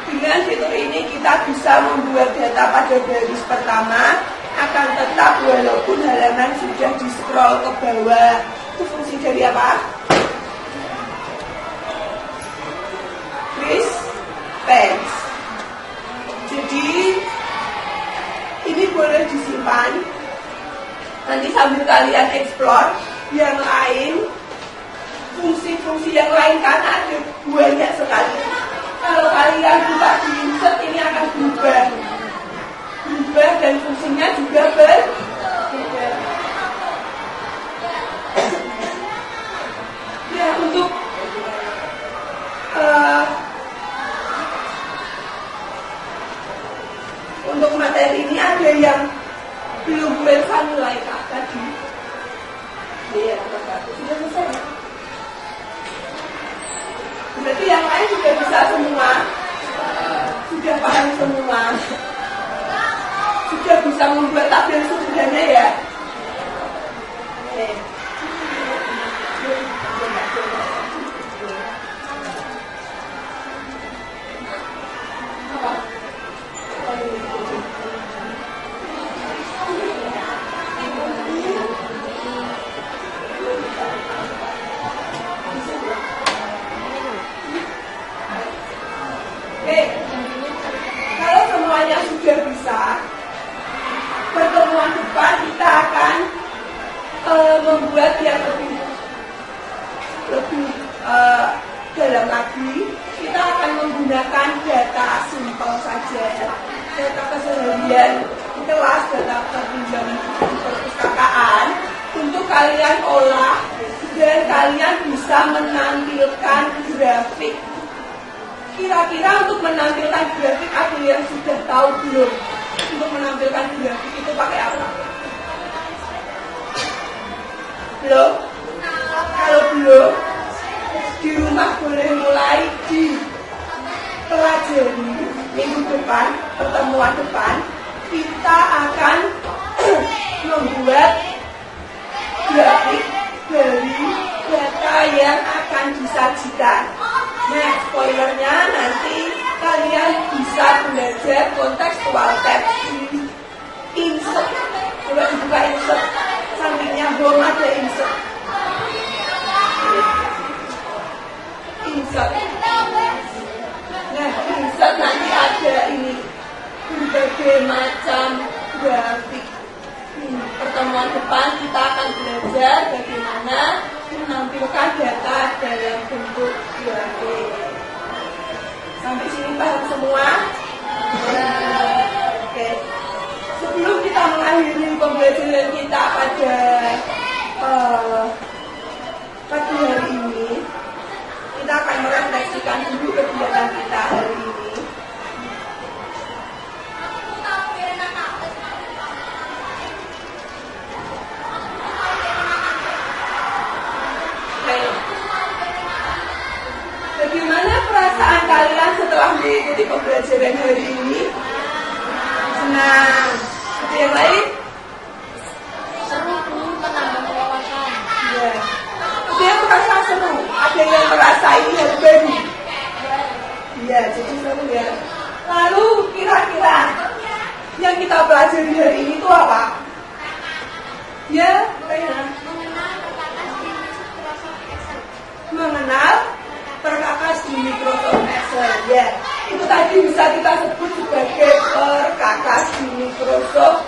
Dengan fitur ini kita bisa membuat data pada baris pertama, akan tetap walaupun halaman sudah di scroll ke bawah. Itu fungsi dari apa? Pens. Jadi ini boleh disimpan. Nanti sambil kalian explore yang lain, fungsi-fungsi yang lain kan ada banyak sekali. Kalau kalian buka di insert, ini akan berubah dan fungsinya juga berbeda. Ya, untuk materi ini ada yang belum Elsa nilai tadi. Iya, sudah selesai ya? Berarti yang lain sudah bisa semua, sudah paham semua, sudah bisa membuat tabel sederhana ya. Kalau semuanya sudah bisa, pertemuan depan kita akan membuat yang lebih dalam lagi. Kita akan menggunakan data simpel saja, data keseharian kelas, data pinjaman perpustakaan untuk kalian olah dan kalian bisa menampilkan grafik. Kira-kira untuk menampilkan grafik ada yang sudah tahu belum? Untuk menampilkan grafik itu pakai apa? Belum? Kalau belum, di rumah boleh mulai di pelajari minggu depan, pertemuan depan, kita akan membuat grafik dari data yang akan disajikan. Nah, spoilernya nanti kalian bisa belajar kontekstual text di insert. Coba dibuka insert, sampingnya home ada insert. Insert. Nah, insert nanti ada ini berbagai macam grafik. Pertemuan depan kita akan belajar bagaimana menampilkan data dalam bentuk grafik. Sampai sini paham semua? Oke. Sebelum kita mengakhiri pembelajaran kita pada pagi hari ini, kita akan merefleksikan dulu kegiatan kita hari ini. Bagaimana perasaan kalian setelah mengikuti pembelajaran hari ini? Senang. Ada yang lain? Seru, menambah wawasan. Ya. Ada yang merasa seru? Ada yang merasa ini hal baru? Iya, jadi seru ya. Lalu kira-kira yang kita pelajari hari ini itu apa? Ya, mengenal perkakas di Microsoft Excel. Ya, itu tadi bisa kita sebut sebagai perkakas di Microsoft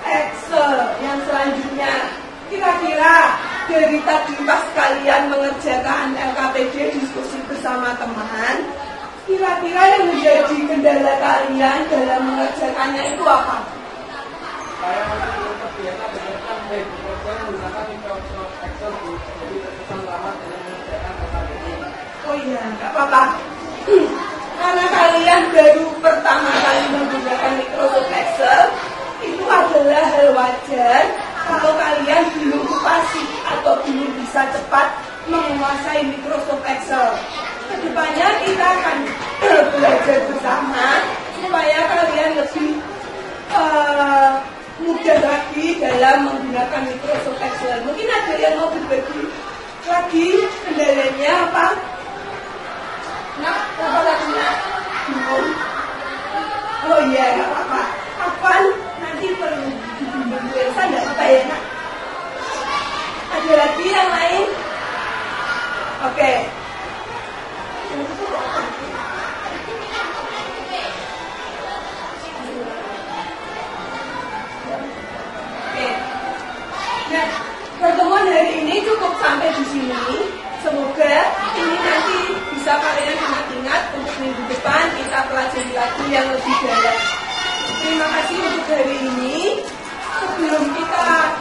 Excel. Yang selanjutnya, kira-kira dari tadi pas kalian mengerjakan LKPD diskusi bersama teman, kira-kira yang menjadi kendala kalian dalam mengerjakannya itu apa? Saya masih terbiasa bekerja baik program menggunakan Microsoft Excel, jadi terkesan lama dalam mengerjakan LKPD. Oh iya, nggak apa-apa. Karena kalian baru pertama kali menggunakan Microsoft Excel, itu adalah hal wajar kalau kalian belum fasih atau belum bisa cepat menguasai Microsoft Excel. Kedepannya kita akan belajar bersama supaya kalian lebih mudah lagi dalam menggunakan Microsoft Excel. Mungkin ada yang mau berbagi lagi kendalanya apa? Nah, apa lagi nak? Bingung? Oh iya, nggak apa-apa. Kapan nanti perlu dibimbing Elsa nggak apa ya nak? Ada lagi yang lain? Oke. Nah, pertemuan hari ini cukup sampai di sini. Semoga ini nanti bisa kalian ingat-ingat untuk minggu depan kita pelajari lagi yang lebih dalam. Terima kasih untuk hari ini. Sebelum kita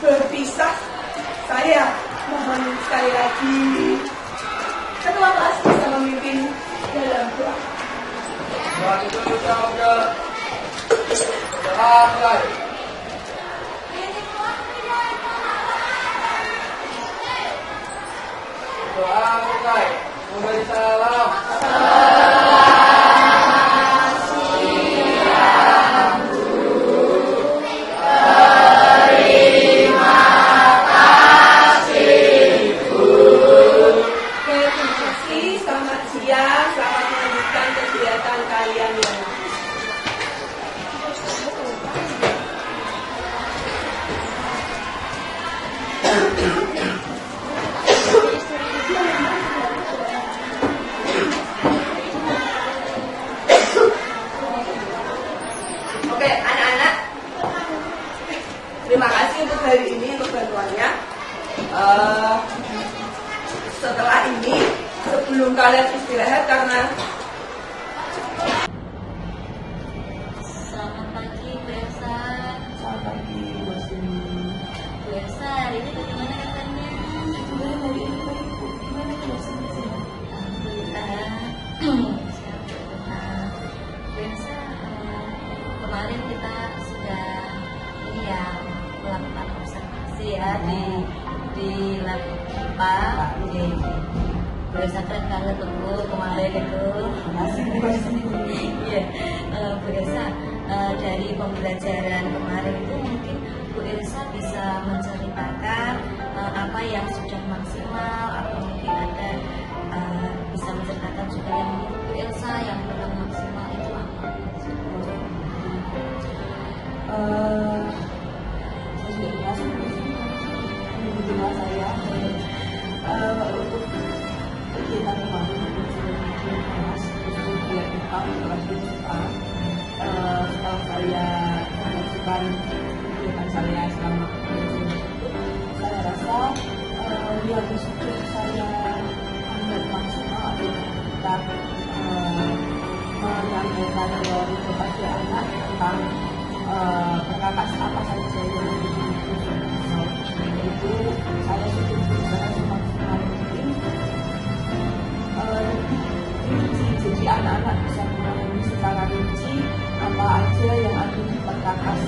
berpisah, saya mohon sekali lagi ketua kelas bisa memimpin dalam doa. Doa itu ucapkan. Doa mulai. Doa mulai. Memberi salam. Selamat siang, selamat melanjutkan kegiatan kalian yang lain. Oke, anak-anak, terima kasih untuk hari ini untuk bantuannya. Setelah ini, sebelum kalian istirahat karena Selamat pagi, Bu Elsa. selamat pagi, Mas Umi. Bu Elsa, hari ini bagaimana kabarnya? kemarin kita sudah ini ya melakukan observasi ya di lab IPA. Berasa keren banget tuh Bu kemarin itu. Iya, berasa dari pembelajaran kemarin itu mungkin Bu Elsa bisa menceritakan apa yang sudah maksimal atau mungkin ada bisa menceritakan juga yang menurut Bu Elsa yang belum maksimal itu apa? Saya sudah dikasih menurut saya untuk kegiatan kemarin kelas kelas IPA setelah saya melakukan kegiatan saya selama saya rasa yang sudah saya ambil maksimal adalah menyampaikan teori kepada anak tentang perkakas apa saja yang menjadi profesional. Itu saya sudah berusaha semaksimal mungkin jadi anak-anak bisa memahami secara rinci apa aja yang ada di perkakas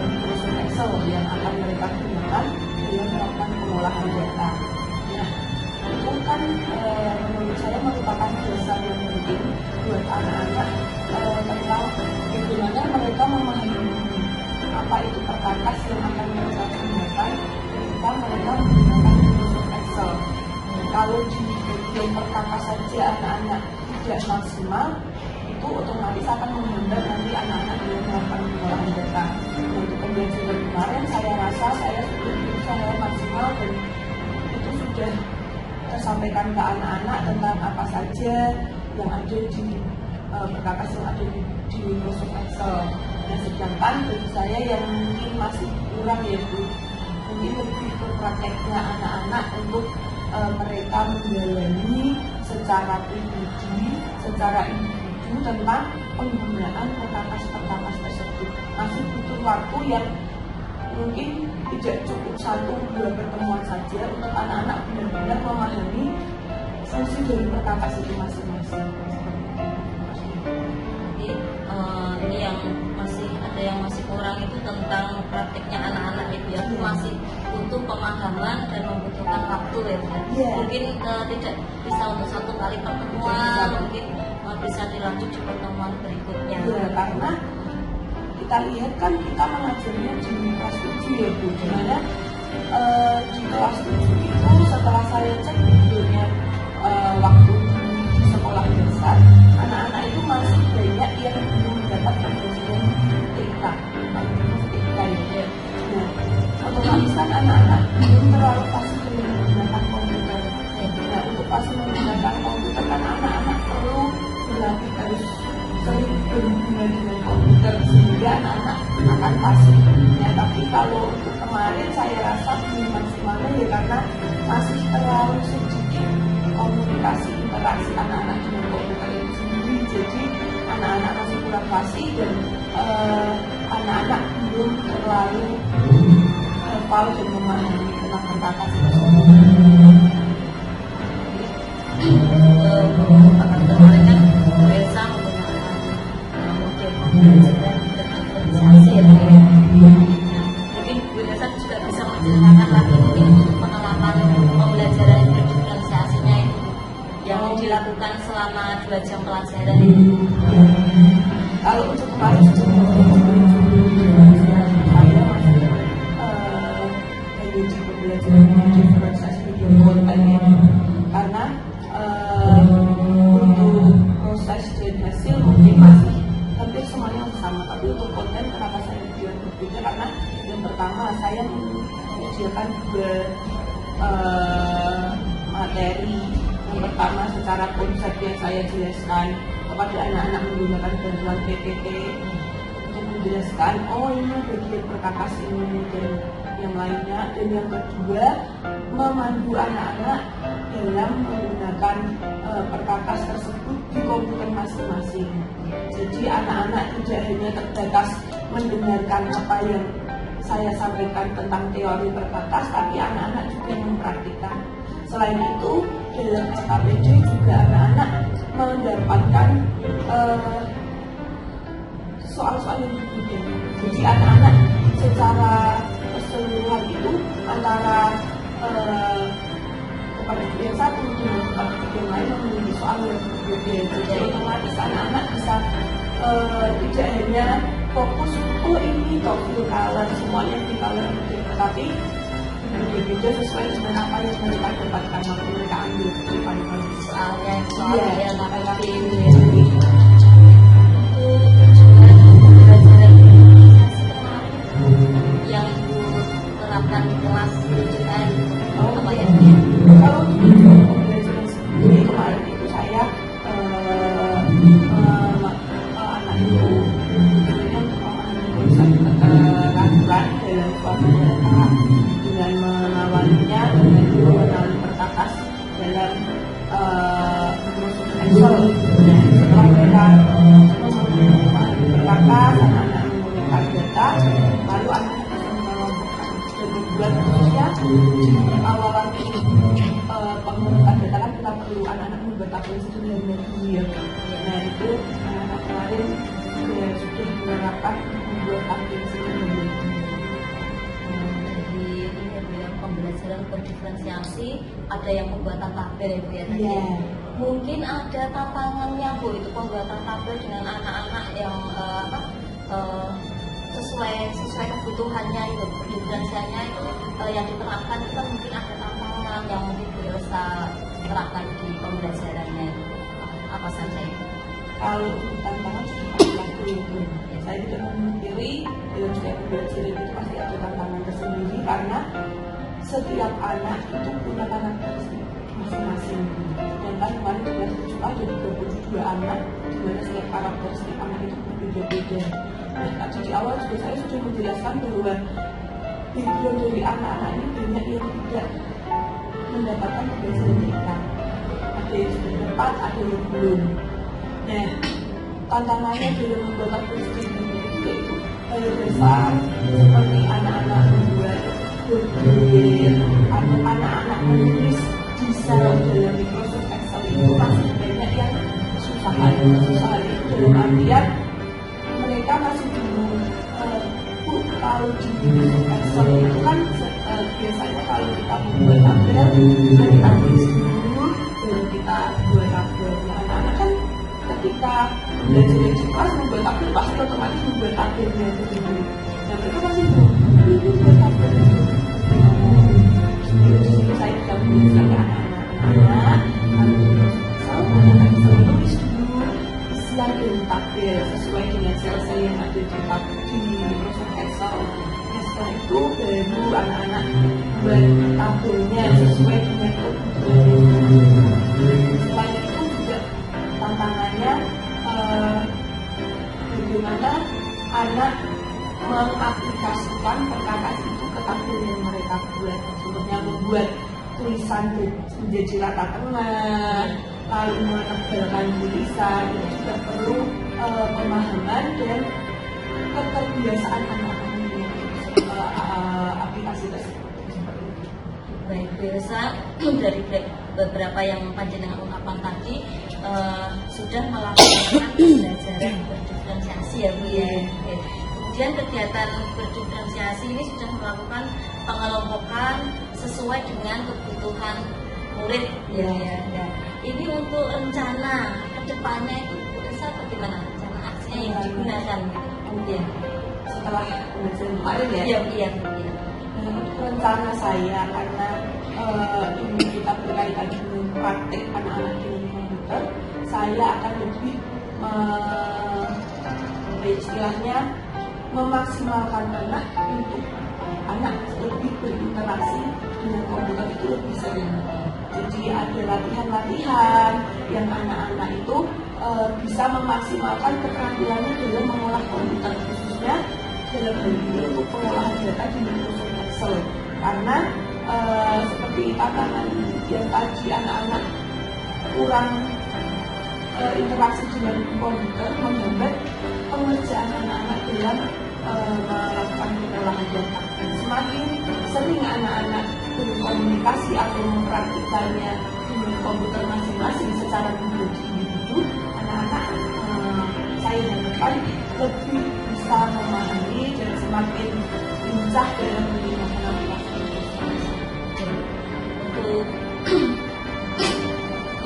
Microsoft Excel yang akan mereka gunakan dalam melakukan pengolahan data. Nah, itu kan menurut saya merupakan dasar yang penting buat anak-anak tentang bagaimana mereka memahami apa itu perkakas yang akan mereka gunakan ketika mereka menggunakan Microsoft Excel. Kalau di bagian perkakas saja anak-anak tidak maksimal, itu otomatis akan menghambat nanti anak-anak yang melakukan pengolahan data. Nah, untuk pembelajaran kemarin saya rasa saya sudah berusaha maksimal dan itu sudah tersampaikan ke anak-anak tentang apa saja yang ada di perkakas yang ada di Microsoft Excel. Nah, sedangkan bagi saya yang mungkin masih kurang yaitu mungkin lebih ke prakteknya anak-anak untuk mereka mendalami secara pribadi, secara individu tentang penggunaan perkakas-perkakas tersebut. Masih butuh waktu yang mungkin tidak cukup 1-2 pertemuan saja untuk anak-anak benar-benar memahami fungsi dari perkakas itu masing-masing. Jadi ini yang masih kurang itu tentang praktiknya anak-anak itu ya, masih butuh pemahaman dan membutuhkan waktu ya. Mungkin tidak bisa untuk 1 kali pertemuan, mungkin bisa dilanjut di pertemuan berikutnya. Ya, karena kita lihat kan kita mengajarnya di kelas 7 ya Bu, dimana di kelas 7 itu setelah saya cek videonya waktu di sekolah dasar, anak-anak itu masih banyak yang belum mendapat pembelajaran TK ya. Nah, otomatis kan anak-anak belum terlalu fasih dengan menggunakan komputer. Nah, untuk fasih menggunakan komputer kan anak-anak perlu berlatih harus sering berhubungan dengan komputer sehingga anak-anak akan fasih. Nah, tapi kalau untuk kemarin saya rasa belum maksimalnya ya karena masih terlalu sedikit komunikasi interaksi anak-anak dengan komputer itu sendiri. Jadi anak-anak masih kurang fasih dan anak-anak belum terlalu hafal dan memahami tentang perkakas tersebut. Bahkan kemarin kan Elsa menggunakan model pembelajaran berdiferensiasi ya. Mungkin Bu Elsa juga bisa menceritakan lagi mungkin pengalaman pembelajaran berdiferensiasinya itu yang dilakukan selama 2 jam pelajaran itu. Kalau untuk kemarin saya masih di pembelajaran diferensiasi video konten ya, karena untuk proses dan hasil mungkin masih hampir semuanya sama, tapi untuk konten kenapa saya bilang berbeda karena yang pertama saya menyediakan 2 materi. Yang pertama secara konsep yang saya jelaskan kepada anak-anak menggunakan bantuan PPT untuk menjelaskan ini bagian perkakas ini dan yang lainnya, dan yang kedua memandu anak-anak dalam menggunakan perkakas tersebut di komputer masing-masing. Jadi anak-anak tidak hanya terbatas mendengarkan apa yang saya sampaikan tentang teori perkakas, tapi anak-anak juga mempraktikkan. Selain itu, dalam SKPD juga anak-anak mendapatkan soal-soal yang berbeda. Jadi anak-anak secara keseluruhan itu antara kepada yang satu dengan kepada yang lain memiliki soal yang berbeda. Jadi otomatis anak-anak bisa tidak hanya fokus ini full color semuanya di color, tetapi berbeda sesuai dengan apa yang mereka dapatkan waktu mereka ambil di paling soalnya ya, tapi yang ibu terapkan di kelas rujukan apa ya? Kalau untuk pembelajaran sendiri kemarin itu saya anak itu tujuannya untuk memahami konsep rangkulan dalam suatu data dengan mengawalinya dengan mengenali perkakas dalam Microsoft Excel. Nah, setelah mereka memahami perkakas, anak-anak menggunakan data, lalu anak-anak bisa mengelompokkan dan membuat khususnya di awalan pengumpulan data kan kita perlu anak-anak membuat tabel sederhana dulu ya. Nah itu anak-anak kemarin sudah menerapkan membuat tabel sederhana. Jadi ini yang pembelajaran berdiferensiasi, ada yang pembuatan tabel ya Bu ya tadi. Yeah. Mungkin ada tantangannya Bu itu pembuatan tabel dengan anak-anak yang sesuai kebutuhannya itu diferensialnya itu yang diterapkan itu mungkin ada tantangan yang mungkin bisa terapkan di pembelajarannya itu apa saja itu? Kalau tantangan sudah pasti itu. Saya tidak memungkiri dalam setiap pembelajaran itu pasti ada tantangan tersendiri karena setiap anak itu punya karakteristik masing-masing. Dan kan kemarin kelas 7A jadi 22 anak, di mana setiap karakteristik anak itu berbeda-beda. Dan tadi di awal juga saya sudah menjelaskan bahwa background dari anak-anak ini banyak yang tidak mendapatkan pembelajaran kita. Ada yang sudah dapat, ada yang belum. Nah, tantangannya dalam membuat tabel itu yaitu hal besar seperti anak-anak membuat berpikir atau anak-anak menulis di sel dalam Microsoft Excel itu masih banyak yang kesusahan itu dalam artian mereka masih bingung. Kalau di Microsoft Excel itu kan biasanya kalau kita membuat tabel kita tulis dulu baru kita buat tabel. Nah, anak-anak kan ketika belajar di kelas membuat tabel pasti otomatis membuat tabelnya sendiri. Nah mereka pasti ini buat tabel itu saya juga menjelaskan anak-anak anak-anak bisa menulis dulu isian dari tabel sesuai dengan sel-sel yang ada di Microsoft Excel. Nah setelah itu baru anak-anak buat tabelnya sesuai dengan kebutuhan. Selain itu juga tantangannya bagaimana anak mengaplikasikan perkakas itu ke tabel yang mereka buat. Contohnya membuat tulisan menjadi rata tengah, lalu menebalkan tulisan, itu juga perlu pemahaman dan keterbiasaan anak-anak ini aplikasi tersebut. Baik, biasa dari beberapa yang panjenengan ungkapkan tadi sudah melakukan pembelajaran berdiferensiasi ya Bu ya. Kemudian kegiatan berdiferensiasi ini sudah melakukan pengelompokan sesuai dengan kebutuhan murid ya. Ini untuk rencana kedepannya itu bisa bagaimana rencana aksinya yang digunakan kemudian setelah pembelajaran kemarin ya. Iya. Rencana saya karena ini kita berkaitan dengan praktek anak-anak dengan komputer, saya akan lebih istilahnya memaksimalkan anak untuk anak lebih berinteraksi dengan komputer itu lebih sering. Jadi ada latihan-latihan yang anak-anak itu bisa memaksimalkan keterampilannya dalam mengolah komputer, khususnya dalam hal ini untuk pengolahan data di Microsoft Excel. Karena seperti tantangan yang tadi anak-anak kurang interaksi dengan komputer menghambat pengerjaan anak-anak dalam melakukan pengolahan data. Semakin sering anak-anak berkomunikasi atau mempraktikannya dengan komputer masing-masing secara pribadi individu, anak-anak saya harapkan lebih bisa memahami dan semakin lincah dalam menggunakan aplikasi investasi. Untuk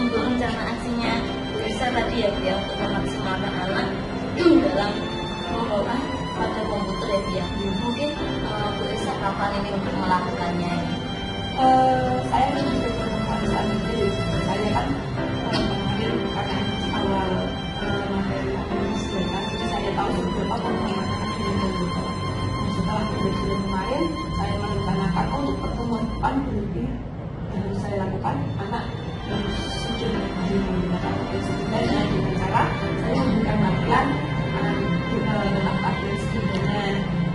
untuk rencana aksinya Bu Elsa tadi ya Bu ya, untuk memaksimalkan anak dalam mengolah pada komputer ya Bu ya. Mungkin Bu Elsa kapan ini untuk melakukannya? Saya memang sudah melakukan saat ini. Saya kan mengambil karena awal materi administrasi data, jadi saya tahu beberapa pengalaman yang berbeda. Setelah kajian kemarin, saya merencanakan untuk pertemuan depan berarti harus saya lakukan anak harus sudah menggunakan aplikasi dan dengan cara saya memberikan latihan tentang tabel setidaknya.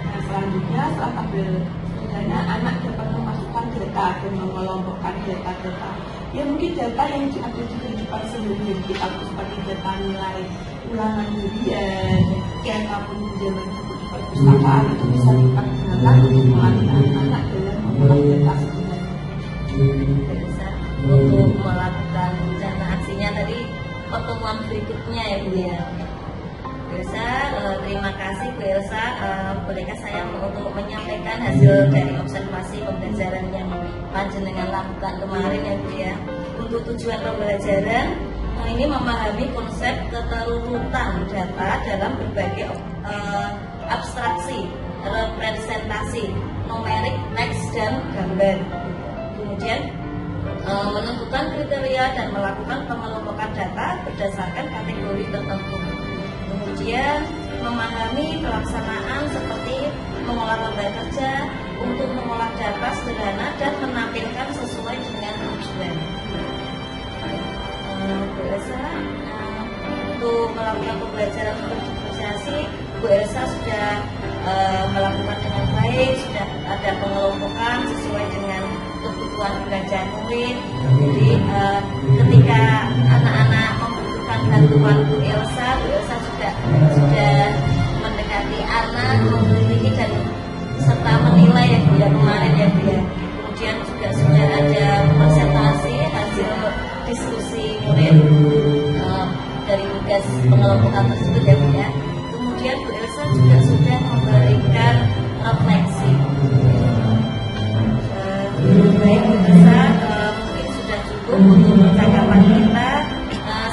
Nah, selanjutnya setelah tabel setidaknya anak dapat memasukkan data dan mengelompokkan data-data. Ya mungkin data yang ada di kehidupan sehari-hari kita seperti data nilai ulangan harian, data pinjaman buku di perpustakaan itu bisa kita gunakan untuk melatih anak dalam mengolah data sebenarnya. Bisa untuk melakukan rencana aksinya tadi pertemuan berikutnya ya Bu ya. Bu Elsa, terima kasih Bu Elsa. Bolehkah saya untuk menyampaikan hasil dari observasi pembelajaran yang panjenengan lakukan kemarin ya Bu ya. Untuk tujuan pembelajaran ini memahami konsep keterurutan data dalam berbagai abstraksi, representasi, numerik, teks, dan gambar. Kemudian menentukan kriteria dan melakukan pengelompokan data berdasarkan kategori tertentu. Kemudian memahami pelaksanaan seperti mengolah lembar kerja untuk mengolah data sederhana dan menampilkan sesuai dengan tujuan. Bu Elsa, untuk melakukan pembelajaran berdifferensiasi, Bu Elsa sudah melakukan dengan baik, sudah ada pengelompokan sesuai dengan kebutuhan belajar murid. Jadi ketika anak-anak membutuhkan bantuan Bu Elsa sudah mendekati anak, memiliki dan serta menilai ya Bu ya kemarin ya Bu ya. Kemudian juga sudah ada presentasi hasil diskusi murid dari tugas pengelompokan tersebut ya Bu ya. Kemudian Bu Elsa juga sudah memberikan refleksi. Baik Bu Elsa, mungkin sudah cukup untuk percakapan kita.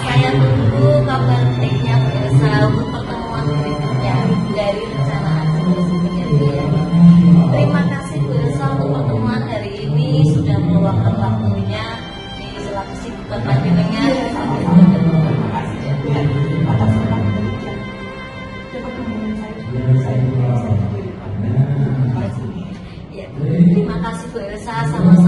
Saya tunggu kabar baiknya Bu Elsa untuk pertemuan berikutnya dari rencana aksi tersebut ya Bu ya. Terima kasih Bu Elsa untuk pertemuan hari ini, sudah meluangkan waktunya di sela kesibukan panjenengan. Terima kasih ya Bu ya atas penelitian dapat membantu saya juga saya terima kasih. Ya, terima kasih Bu Elsa, sama-sama.